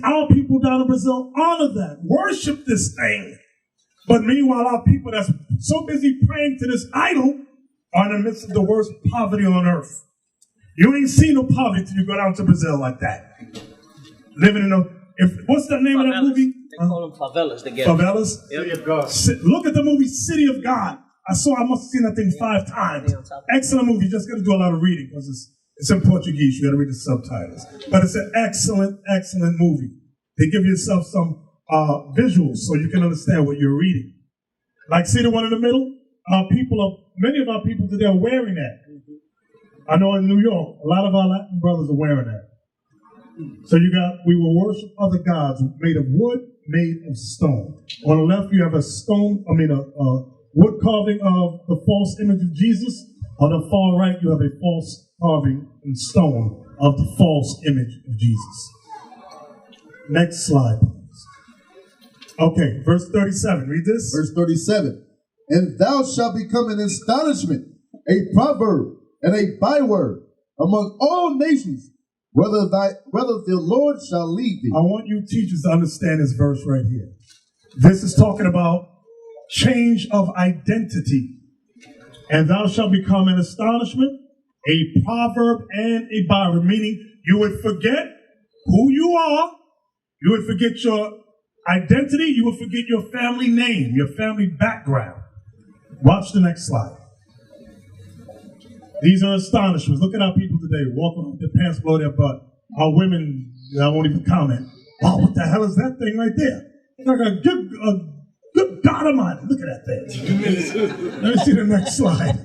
Our people down in Brazil honor that, worship this thing. But meanwhile, our people that's so busy praying to this idol are in the midst of the worst poverty on earth. You ain't seen no poverty till you go down to Brazil like that. Living in what's the name favelas. Of that movie? They call them favelas. Favelas? Yep. City of God. Look at the movie City of God. I must have seen that thing 5 times. Excellent movie. You just got to do a lot of reading because it's in Portuguese. You got to read the subtitles. But it's an excellent, excellent movie. They give yourself some visuals so you can understand what you're reading. Like, see the one in the middle? Many of our people today are wearing that. I know in New York, a lot of our Latin brothers are wearing that. So we will worship other gods made of wood, made of stone. On the left, you have a wood carving of the false image of Jesus. On the far right, you have a false carving in stone of the false image of Jesus. Next slide, please. Okay, verse 37. Read this. Verse 37. And thou shalt become an astonishment, a proverb, and a byword among all nations, whether the Lord shall lead thee. I want you teachers to understand this verse right here. This is talking about change of identity. And thou shalt become an astonishment, a proverb, and a byword, meaning you would forget who you are, you would forget your identity, you would forget your family name, your family background. Watch the next slide. These are astonishments. Look at our people today, walking with their pants below their butt. Our women, I won't even comment. Wow, what the hell is that thing right there? It's like a good God Almighty. Look at that thing. Let me see the next slide.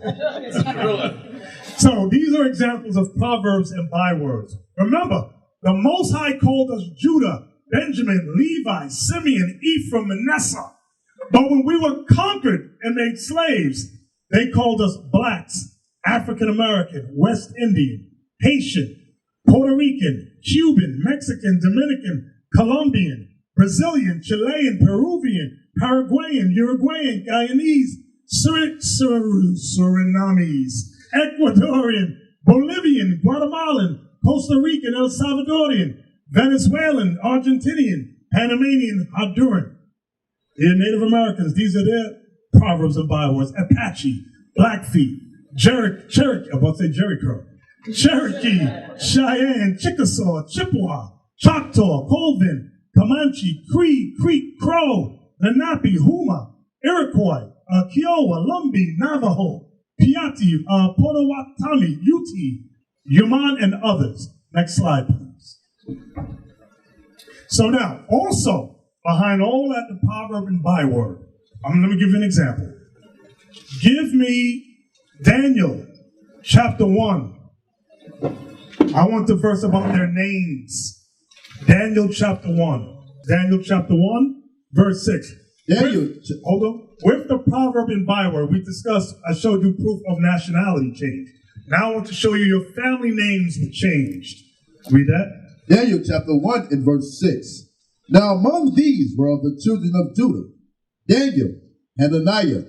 So these are examples of proverbs and bywords. Remember, the Most High called us Judah, Benjamin, Levi, Simeon, Ephraim, Manasseh. But when we were conquered and made slaves, they called us blacks, African American, West Indian, Haitian, Puerto Rican, Cuban, Mexican, Dominican, Colombian, Brazilian, Chilean, Peruvian, Paraguayan, Uruguayan, Guyanese, Surinamese, Ecuadorian, Bolivian, Guatemalan, Costa Rican, El Salvadorian, Venezuelan, Argentinian, Panamanian, Honduran. They're Native Americans. These are their proverbs and bywords. Apache, Blackfeet, Cherokee, Cheyenne, Chickasaw, Chippewa, Choctaw, Colvin, Comanche, Cree, Creek, Crow, Lenape, Huma, Iroquois, Kiowa, Lumbee, Navajo, Piatti, Potawatomi, Ute, Yuman, and others. Next slide, please. So now, also, behind all that, the proverb and byword, let me give you an example. Give me Daniel chapter 1. I want the verse about their names. Daniel chapter 1. Daniel chapter 1, verse 6. Hold on. With the proverb and byword, we discussed, I showed you proof of nationality change. Now I want to show you your family names were changed. Read that. Daniel chapter 1 and verse 6. Now among these were of the children of Judah, Daniel, Hananiah,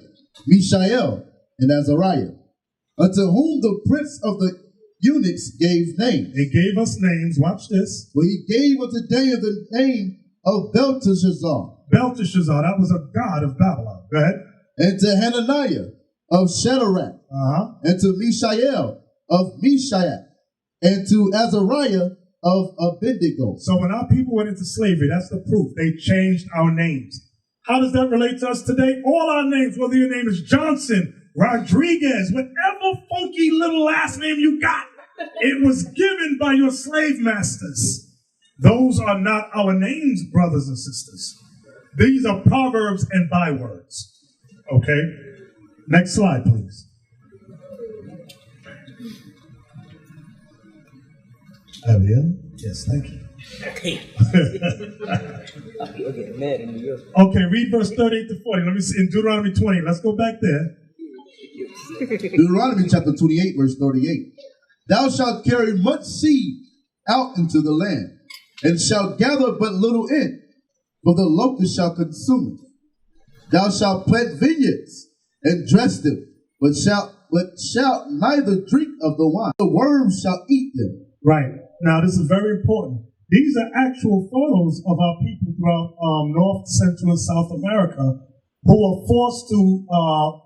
Mishael, and Azariah, unto whom the prince of the eunuchs gave names. They gave us names. Watch this. For he gave unto Daniel the name of Belteshazzar. Belteshazzar, that was a god of Babylon. Go ahead. And to Hananiah of Shadrach, and to Mishael of Meshach, and to Azariah of Abednego. So when our people went into slavery, that's the proof. They changed our names. How does that relate to us today? All our names, whether your name is Johnson, Rodriguez, whatever funky little last name you got, it was given by your slave masters. Those are not our names, brothers and sisters. These are proverbs and bywords. Okay? Next slide, please. There we go. Yes, thank you. Okay, read verse 38 to 40. Let me see in Deuteronomy 20. Let's go back there. Deuteronomy chapter 28, verse 38. Thou shalt carry much seed out into the land, and shalt gather but little in, for the locust shall consume it. Thou shalt plant vineyards and dress them, but shalt neither drink of the wine. The worms shall eat them. Right. Now, this is very important. These are actual photos of our people throughout North, Central, and South America who were forced to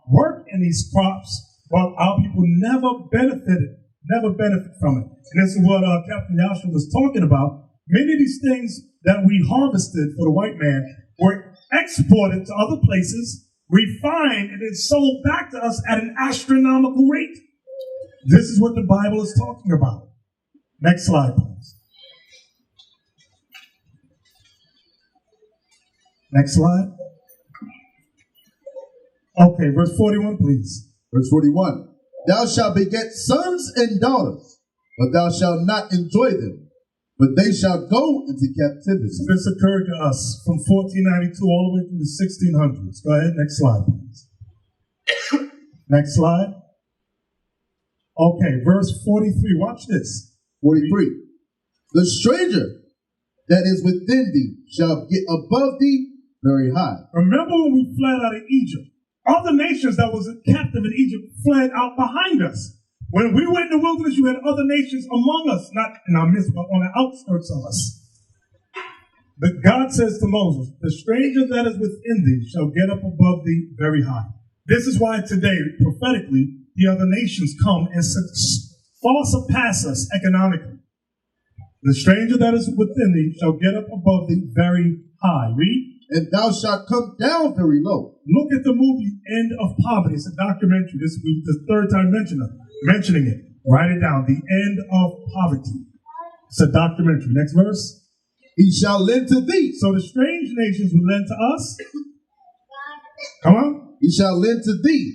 work in these crops, but our people never benefit from it. And this is what Captain Yashua was talking about. Many of these things that we harvested for the white man were exported to other places, refined, and then sold back to us at an astronomical rate. This is what the Bible is talking about. Next slide, please. Next slide. Okay, verse 41, please. Verse 41. Thou shalt beget sons and daughters, but thou shalt not enjoy them, but they shall go into captivity. So this occurred to us from 1492 all the way through the 1600s. Go ahead, next slide, please. Next slide. Okay, verse 43. Watch this. 43. The stranger that is within thee shall get above thee very high. Remember when we fled out of Egypt? Other nations that was captive in Egypt fled out behind us. When we went in the wilderness, you had other nations among us, not in our midst, but on the outskirts of us. But God says to Moses, the stranger that is within thee shall get up above thee very high. This is why today, prophetically, the other nations come and far surpass us economically. The stranger that is within thee shall get up above thee very high. Read. And thou shalt come down very low. Look at the movie End of Poverty. It's a documentary. This will be the third time mentioning it. Write it down. The End of Poverty. It's a documentary. Next verse. He shall lend to thee. So the strange nations will lend to us. Come on. He shall lend to thee,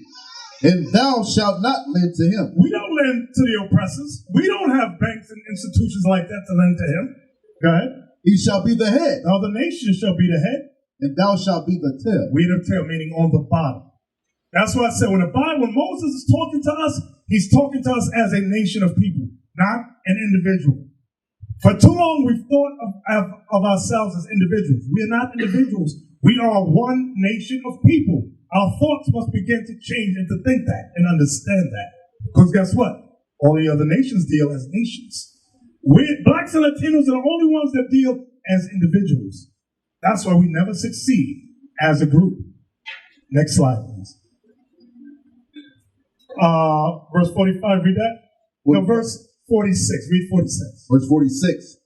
and thou shalt not lend to him. We don't lend to the oppressors. We don't have banks and institutions like that to lend to him. Go ahead. He shall be the head. Now the nation shall be the head. And thou shalt be the tail. We the tail, meaning on the bottom. That's why I said when Moses is talking to us, he's talking to us as a nation of people, not an individual. For too long, we've thought of ourselves as individuals. We are not individuals. We are one nation of people. Our thoughts must begin to change and to think that and understand that. Because guess what? All the other nations deal as nations. Blacks and Latinos are the only ones that deal as individuals. That's why we never succeed as a group. Next slide, please. Verse 45, read that. No, verse 46. Read 46. Verse 46.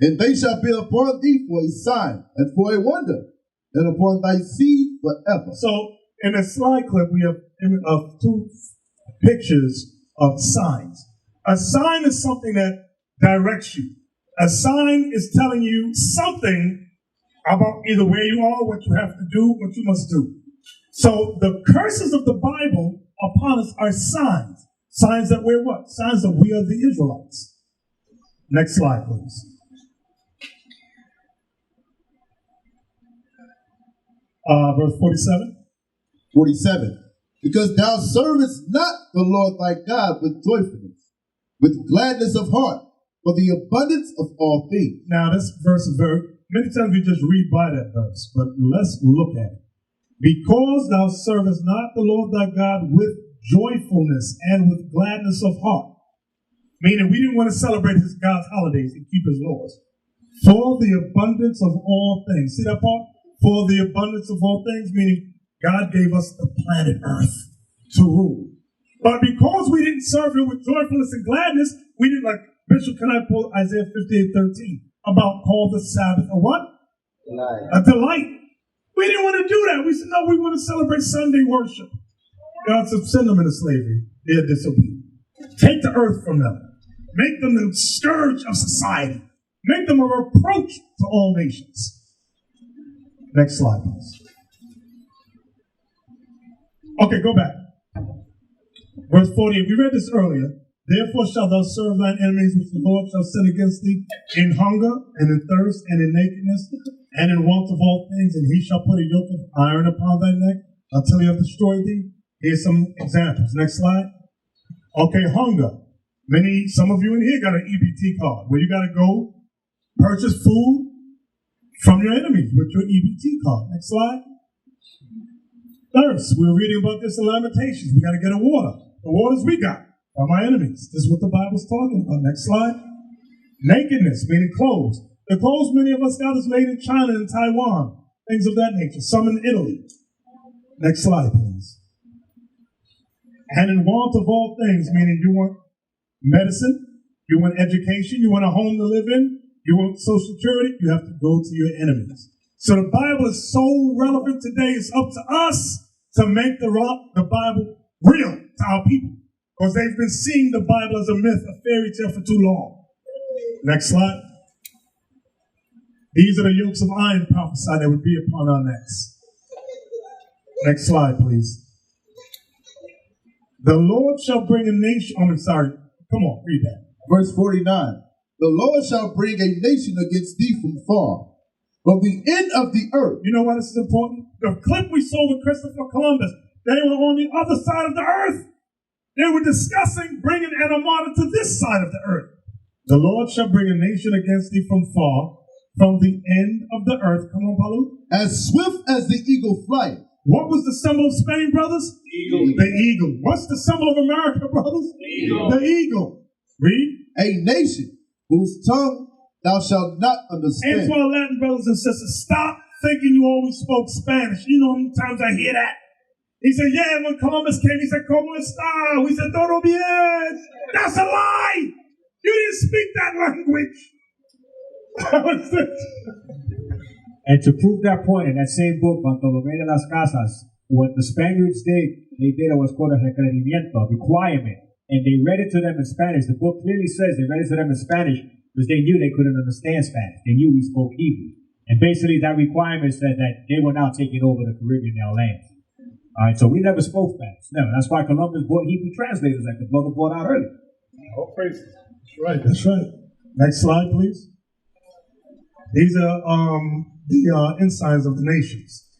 And they shall be upon thee for a sign and for a wonder, and upon thy seed forever. So, in a slide clip, we have two pictures of signs. A sign is something that directs you. A sign is telling you something about either where you are, what you have to do, what you must do. So the curses of the Bible upon us are signs. Signs that we're what? Signs that we are the Israelites. Next slide, please. Verse 47. 47. Because thou servest not the Lord thy God with joyfulness, with gladness of heart, for the abundance of all things. Now, this verse is many times we just read by that verse, but let's look at it. Because thou servest not the Lord thy God with joyfulness and with gladness of heart. Meaning we didn't want to celebrate his God's holidays and keep his laws. For the abundance of all things. See that part? For the abundance of all things, meaning God gave us the planet Earth to rule. But because we didn't serve him with joyfulness and gladness, we didn't, like, Bishop, can I pull Isaiah 58:13 about call the Sabbath a what? Delight. A delight. We didn't want to do that. We said, no, we want to celebrate Sunday worship. God said, send them into slavery. They're disobedient. Take the earth from them. Make them the scourge of society. Make them a reproach to all nations. Next slide, please. Okay, go back. Verse 48. We read this earlier. Therefore shalt thou serve thine enemies, which the Lord shall send against thee in hunger and in thirst and in nakedness and in want of all things, and he shall put a yoke of iron upon thy neck until he have destroyed thee. Here's some examples. Next slide. Okay, hunger. Some of you in here got an EBT card where you got to go purchase food from your enemies with your EBT card. Next slide. Thirst. We're reading about this in Lamentations. We got to get a water. The waters we got are my enemies. This is what the Bible's talking about. Next slide. Nakedness, meaning clothes. The clothes many of us got is made in China and Taiwan. Things of that nature. Some in Italy. Next slide, please. And in want of all things, meaning you want medicine, you want education, you want a home to live in, you want Social Security, you have to go to your enemies. So the Bible is so relevant today, it's up to us to make the Bible real to our people. Because they've been seeing the Bible as a myth, a fairy tale for too long. Next slide. These are the yokes of iron prophesied that would be upon our necks. Next slide, please. The Lord shall bring a nation. Come on, read that. Verse 49. The Lord shall bring a nation against thee from far, from the end of the earth. You know why this is important? The clip we saw with Christopher Columbus, they were on the other side of the earth. They were discussing bringing an armada to this side of the earth. The Lord shall bring a nation against thee from far, from the end of the earth. Come on, Palu. As swift as the eagle flight. What was the symbol of Spain, brothers? Eagle. The eagle. What's the symbol of America, brothers? Eagle. The eagle. Read. A nation whose tongue thou shalt not understand. And to our Latin brothers and sisters, stop thinking you always spoke Spanish. You know how many times I hear that? He said, yeah, when Columbus came, he said, ¿Cómo está? We said, todo bien. That's a lie. You didn't speak that language. And to prove that point, in that same book, Bartolomé de las Casas, what the Spaniards did, they did what's called a requerimiento, requirement. And they read it to them in Spanish. The book clearly says they read it to them in Spanish because they knew they couldn't understand Spanish. They knew we spoke Hebrew. And basically that requirement said that they were now taking over the Caribbean, our land. All right, so we never spoke Spanish. Never. That's why Columbus brought Hebrew translators like the brother brought out earlier. Oh, crazy. That's right. That's right. Next slide, please. These are the ensigns of the nations,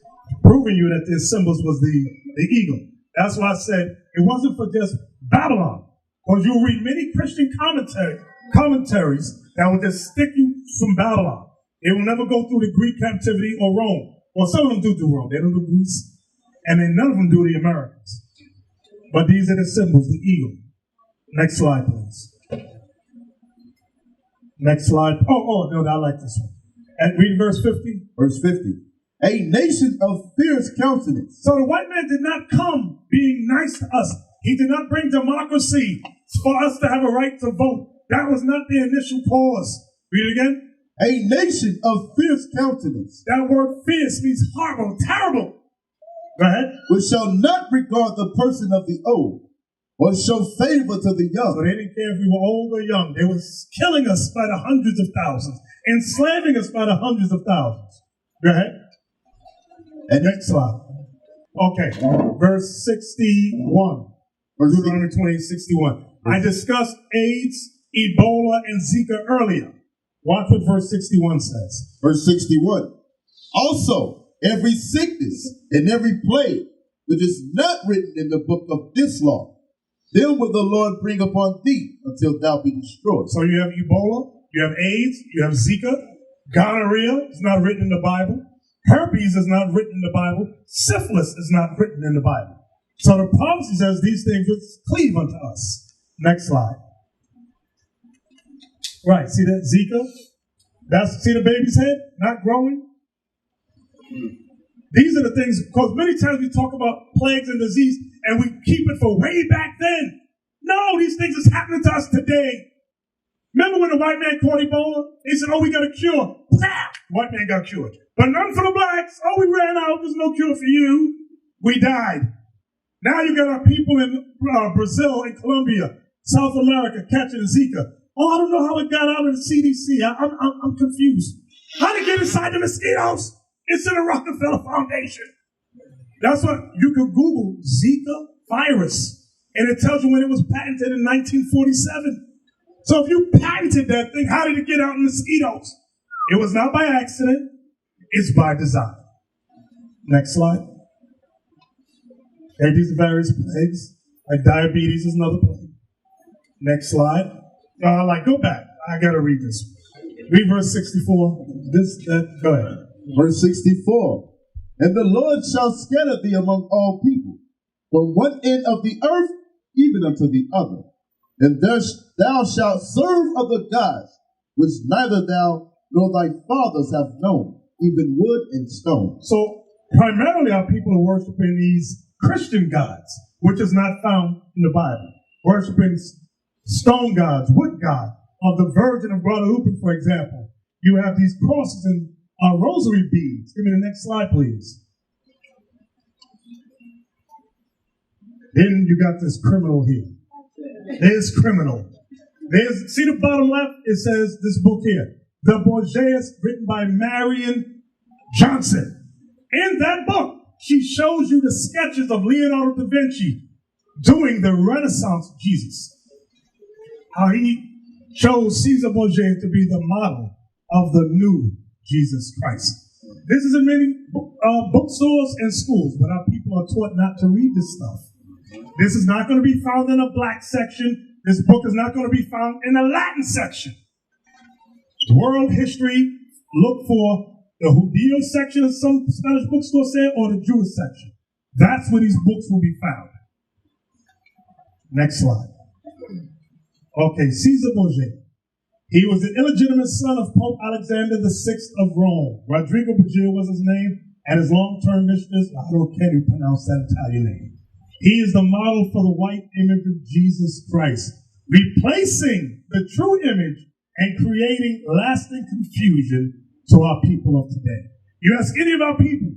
proving you that their symbols was the eagle. That's why I said it wasn't for just Babylon, because you'll read many Christian commentaries that will just stick you from Babylon. They will never go through the Greek captivity or Rome. Well, some of them do Rome. They don't do Greece, and then none of them do the Americas. But these are the symbols, the eagle. Next slide, please. Next slide. No, I like this one. And read verse 50. Verse 50. A nation of fierce countenance. So the white man did not come being nice to us. He did not bring democracy for us to have a right to vote. That was not the initial cause. Read it again. A nation of fierce countenance. That word fierce means horrible, terrible. Go ahead. Which shall not regard the person of the old, or show favor to the young. So they didn't care if we were old or young. They were killing us by the hundreds of thousands, enslaving us by the hundreds of thousands. Go ahead. And next slide. Okay, verse 61. Deuteronomy 28:61. I discussed AIDS, Ebola, and Zika earlier. Watch what verse 61 says. Verse 61. Also, every sickness and every plague which is not written in the book of this law Then will the Lord bring upon thee until thou be destroyed. So you have Ebola, you have AIDS, you have Zika, gonorrhea is not written in the Bible, herpes is not written in the Bible, syphilis is not written in the Bible. So the prophecy says these things will cleave unto us. Next slide. Right, see that Zika? See the baby's head not growing? These are the things, because many times we talk about plagues and disease and we keep it for way back then. No, these things is happening to us today. Remember when the white man caught Ebola? He said, oh, we got a cure. Blah! White man got cured. But none for the blacks. Oh, we ran out. There's no cure for you. We died. Now you got our people in Brazil and Colombia, South America catching Zika. Oh, I don't know how it got out of the CDC. I'm confused. How did it get inside the mosquitoes? It's in the Rockefeller Foundation. That's what you can Google Zika virus, and it tells you when it was patented in 1947. So if you patented that thing, how did it get out in mosquitoes? It was not by accident. It's by design. Next slide. Okay, these are various plagues. Like diabetes is another plague. Next slide. Go back. I got to read this. Read verse 64. Go ahead. Verse 64. And the Lord shall scatter thee among all people, from one end of the earth even unto the other. And thou shalt serve other gods, which neither thou nor thy fathers have known, even wood and stone. So primarily our people are worshiping these Christian gods, which is not found in the Bible. Worshiping stone gods, wood god, of the Virgin of Guadalupe, for example. You have these crosses and rosary beads. Give me the next slide, please. Then you got this criminal here. There's criminal. See the bottom left? It says this book here, The Borgias, written by Marion Johnson. In that book, she shows you the sketches of Leonardo da Vinci doing the Renaissance Jesus. How he chose Caesar Borgia to be the model of the new Jesus Christ. This is in many bookstores and schools, but our people are taught not to read this stuff. This is not going to be found in a black section. This book is not going to be found in a Latin section. World history, look for the Judeo section, as some Spanish bookstores say, or the Jewish section. That's where these books will be found. Next slide. Okay, Caesar Borgia. He was the illegitimate son of Pope Alexander VI of Rome. Rodrigo Borgia was his name, and his long-term mistress, I don't care to pronounce that Italian name. He is the model for the white image of Jesus Christ, replacing the true image and creating lasting confusion to our people of today. You ask any of our people,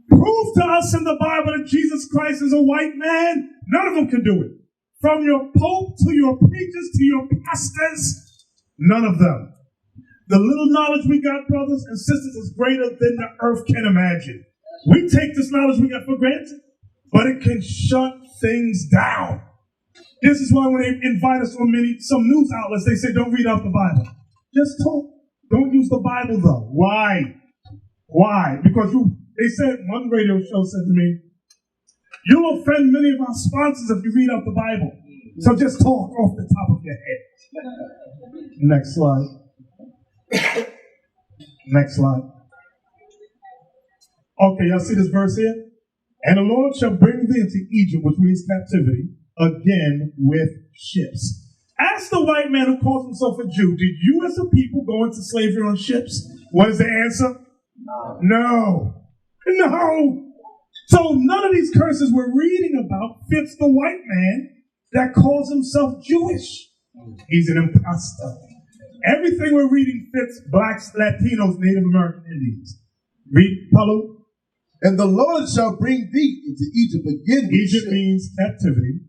prove to us in the Bible that Jesus Christ is a white man. None of them can do it. From your pope to your preachers to your pastors, none of them. The little knowledge we got, brothers and sisters, is greater than the earth can imagine. We take this knowledge we got for granted, but it can shut things down. This is why when they invite us on some news outlets, they say, don't read out the Bible. Just talk. Don't use the Bible, though. Why? Why? Because they said, one radio show said to me, you'll offend many of our sponsors if you read out the Bible. So just talk off the top of your head. Next slide. Next slide. Okay, y'all see this verse here? And the Lord shall bring thee into Egypt, which means captivity, again with ships. Ask the white man who calls himself a Jew, did you as a people go into slavery on ships? What is the answer? No. No. So none of these curses we're reading about fits the white man that calls himself Jewish. He's an imposter. Everything we're reading fits blacks, Latinos, Native American Indians. Read, Paulo. And the Lord shall bring thee into Egypt again. Egypt means captivity.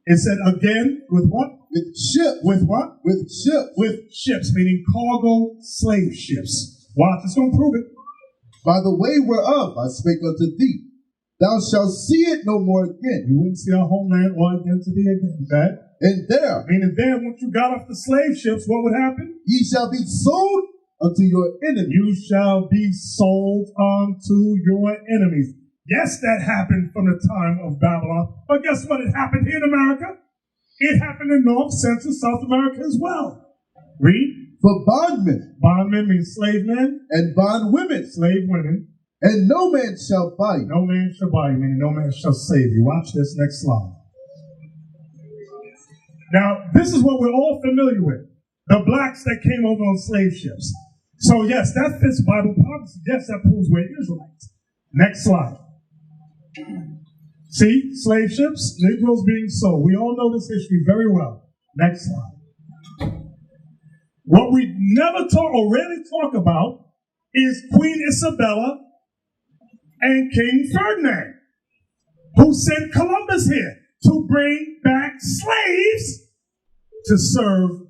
It said again with what? With ships. With what? With ships. With ships, meaning cargo slave ships. Watch, it's going to prove it. By the way whereof I spake unto thee, thou shalt see it no more again. You wouldn't see our homeland or identity again. Okay? And there, meaning there, once you got off the slave ships, what would happen? Ye shall be sold unto your enemies. You shall be sold unto your enemies. Yes, that happened from the time of Babylon, but guess what? It happened here in America. It happened in North, Central, South America as well. Read. For bondmen. Bondmen means slave men. And bondwomen. Slave women. And no man shall buy you. No man shall buy you, meaning no man shall save you. Watch this next slide. Now, this is what we're all familiar with. The blacks that came over on slave ships. So yes, that fits Bible prophecy. Yes, that proves we're Israelites. Next slide. See, slave ships, Negroes being sold. We all know this history very well. Next slide. What we never talk or rarely talk about is Queen Isabella and King Ferdinand, who sent Columbus here to bring back slaves to serve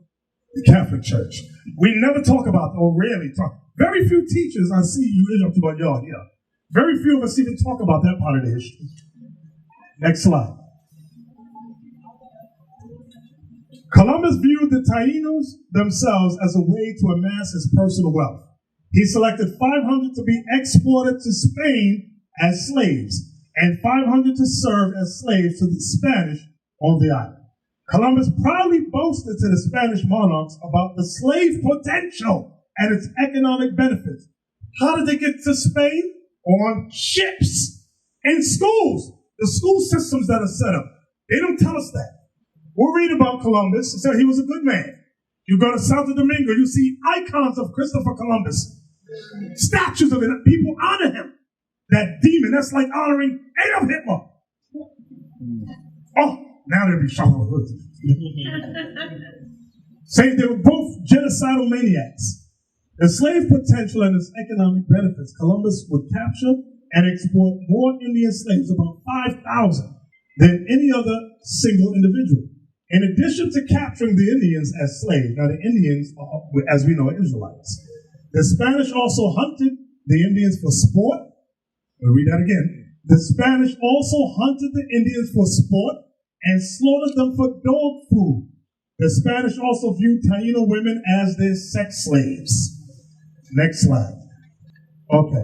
the Catholic Church. We never talk about or rarely talk. Very few teachers I see you up to my yard here. Very few of us even talk about that part of the history. Next slide. Columbus viewed the Taínos themselves as a way to amass his personal wealth. He selected 500 to be exported to Spain as slaves and 500 to serve as slaves to the Spanish on the island. Columbus proudly boasted to the Spanish monarchs about the slave potential and its economic benefits. How did they get to Spain? On ships, in schools, the school systems that are set up. They don't tell us that. We'll read about Columbus and say he was a good man. You go to Santo Domingo, you see icons of Christopher Columbus, statues of him. People honor him. That demon, that's like honoring Adolf Hitler. Oh, now they'll be shocked. Saying they were both genocidal maniacs. The slave potential and its economic benefits, Columbus would capture and export more Indian slaves, about 5,000, than any other single individual. In addition to capturing the Indians as slaves, now the Indians are, as we know, Israelites. The Spanish also hunted the Indians for sport. I'll read that again. The Spanish also hunted the Indians for sport and slaughtered them for dog food. The Spanish also viewed Taíno women as their sex slaves. Next slide. Okay.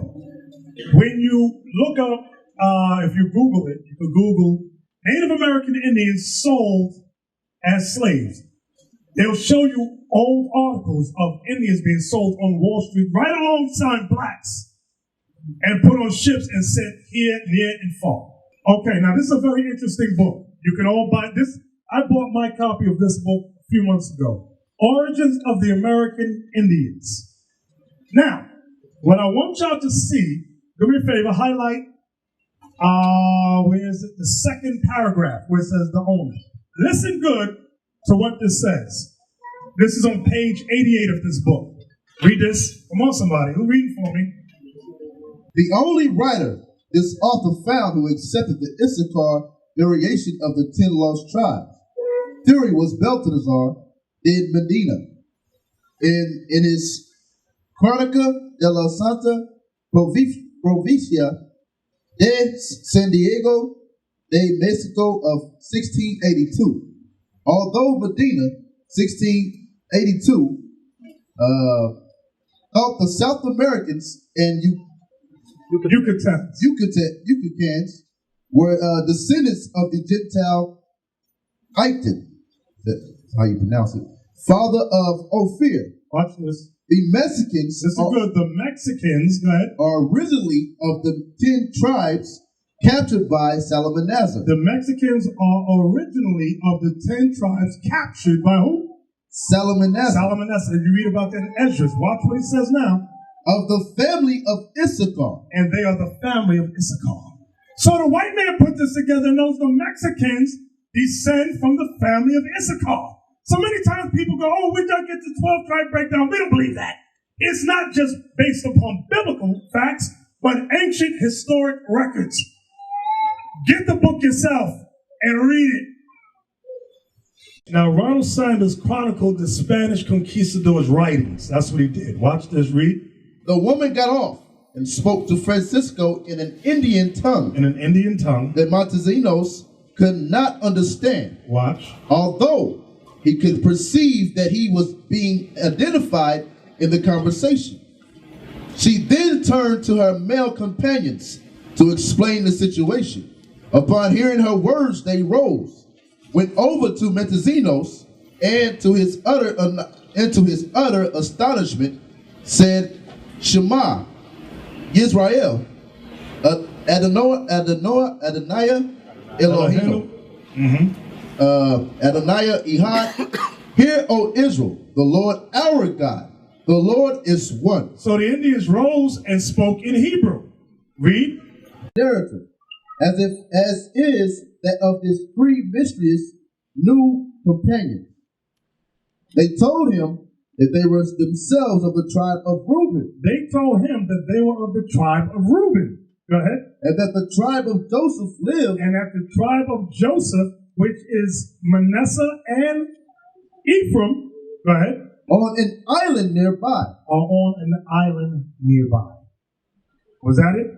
When you look up, if you Google it, you can Google Native American Indians sold as slaves. They'll show you old articles of Indians being sold on Wall Street right alongside blacks and put on ships and sent here, near, and far. Okay, now this is a very interesting book. You can all buy this. I bought my copy of this book a few months ago. Origins of the American Indians. Now, what I want y'all to see, do me a favor, highlight, where is it? The second paragraph where it says the owner. Listen good to what this says. This is on page 88 of this book. Read this. Come on, somebody. Who reading for me? The only writer this author found who accepted the Issachar variation of the 10 lost tribes. Theory was Belteshazzar in Medina. In his Crónica de la Santa Provincia de San Diego de Mexico of 1682. Although Medina, 1682, thought the South Americans and Yucatecans were descendants of the Gentile Iton, that's how you pronounce it, father of Ophir. Watch this. The Mexicans, The Mexicans, go ahead, are originally of the 10 tribes captured by Salmanasar. The Mexicans are originally of the 10 tribes captured by who? Salmanasar. Salmanasar. You read about that in Esdras. Watch what it says now. Of the family of Issachar. And they are the family of Issachar. So the white man put this together and knows the Mexicans descend from the family of Issachar. So many times people go, oh, we don't get the 12 tribe breakdown. We don't believe that. It's not just based upon biblical facts, but ancient historic records. Get the book yourself and read it. Now, Ronald Sanders chronicled the Spanish conquistadors' writings. That's what he did. Watch this, read. The woman got off and spoke to Francisco in an Indian tongue. That Montesinos could not understand. Watch. Although he could perceive that he was being identified in the conversation. She then turned to her male companions to explain the situation. Upon hearing her words, they rose, went over to Mentezinos, and to his utter astonishment, said, Shema, Yisrael, Adonai Elohim, Adonai Ehad. Hear, O Israel, the Lord our God, the Lord is one. So the Indians rose and spoke in Hebrew. Read. Narrative, as is that of his three mysterious new companions. They told him that they were themselves of the tribe of Reuben. They told him that they were of the tribe of Reuben. Go ahead. And that the tribe of Joseph lived. And that the tribe of Joseph, which is Manasseh and Ephraim, go ahead, on an island nearby. Or on an island nearby. Was that it?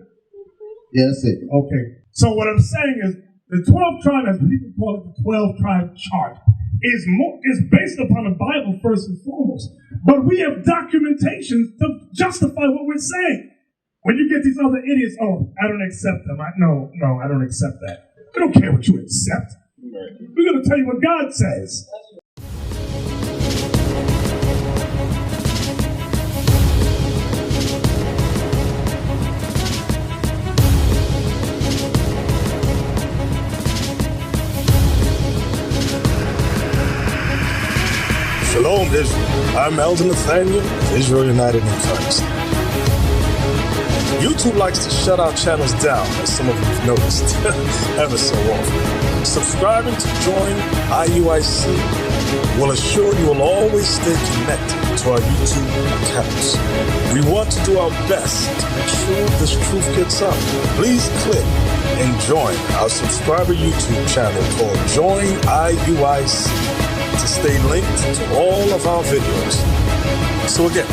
Yeah, that's it. Okay. So what I'm saying is the 12 tribe, as people call it, the 12 tribe chart, is based upon the Bible first and foremost. But we have documentation to justify what we're saying. When you get these other idiots, oh, I don't accept them. No, I don't accept that. I don't care what you accept. We're going to tell you what God says. Shalom, Israel. I'm Elder Nathaniel of Israel United in Christ. YouTube likes to shut our channels down, as some of you have noticed, ever so often. Subscribing to join IUIC will assure you will always stay connected to our YouTube accounts. We want to do our best to make sure this truth gets out. Please click and join our subscriber YouTube channel called Join IUIC to stay linked to all of our videos. So again,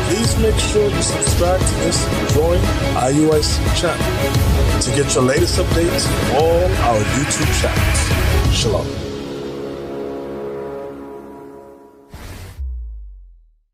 please make sure you subscribe to this Join IUIC channel to get your latest updates from all our YouTube channels. Shalom.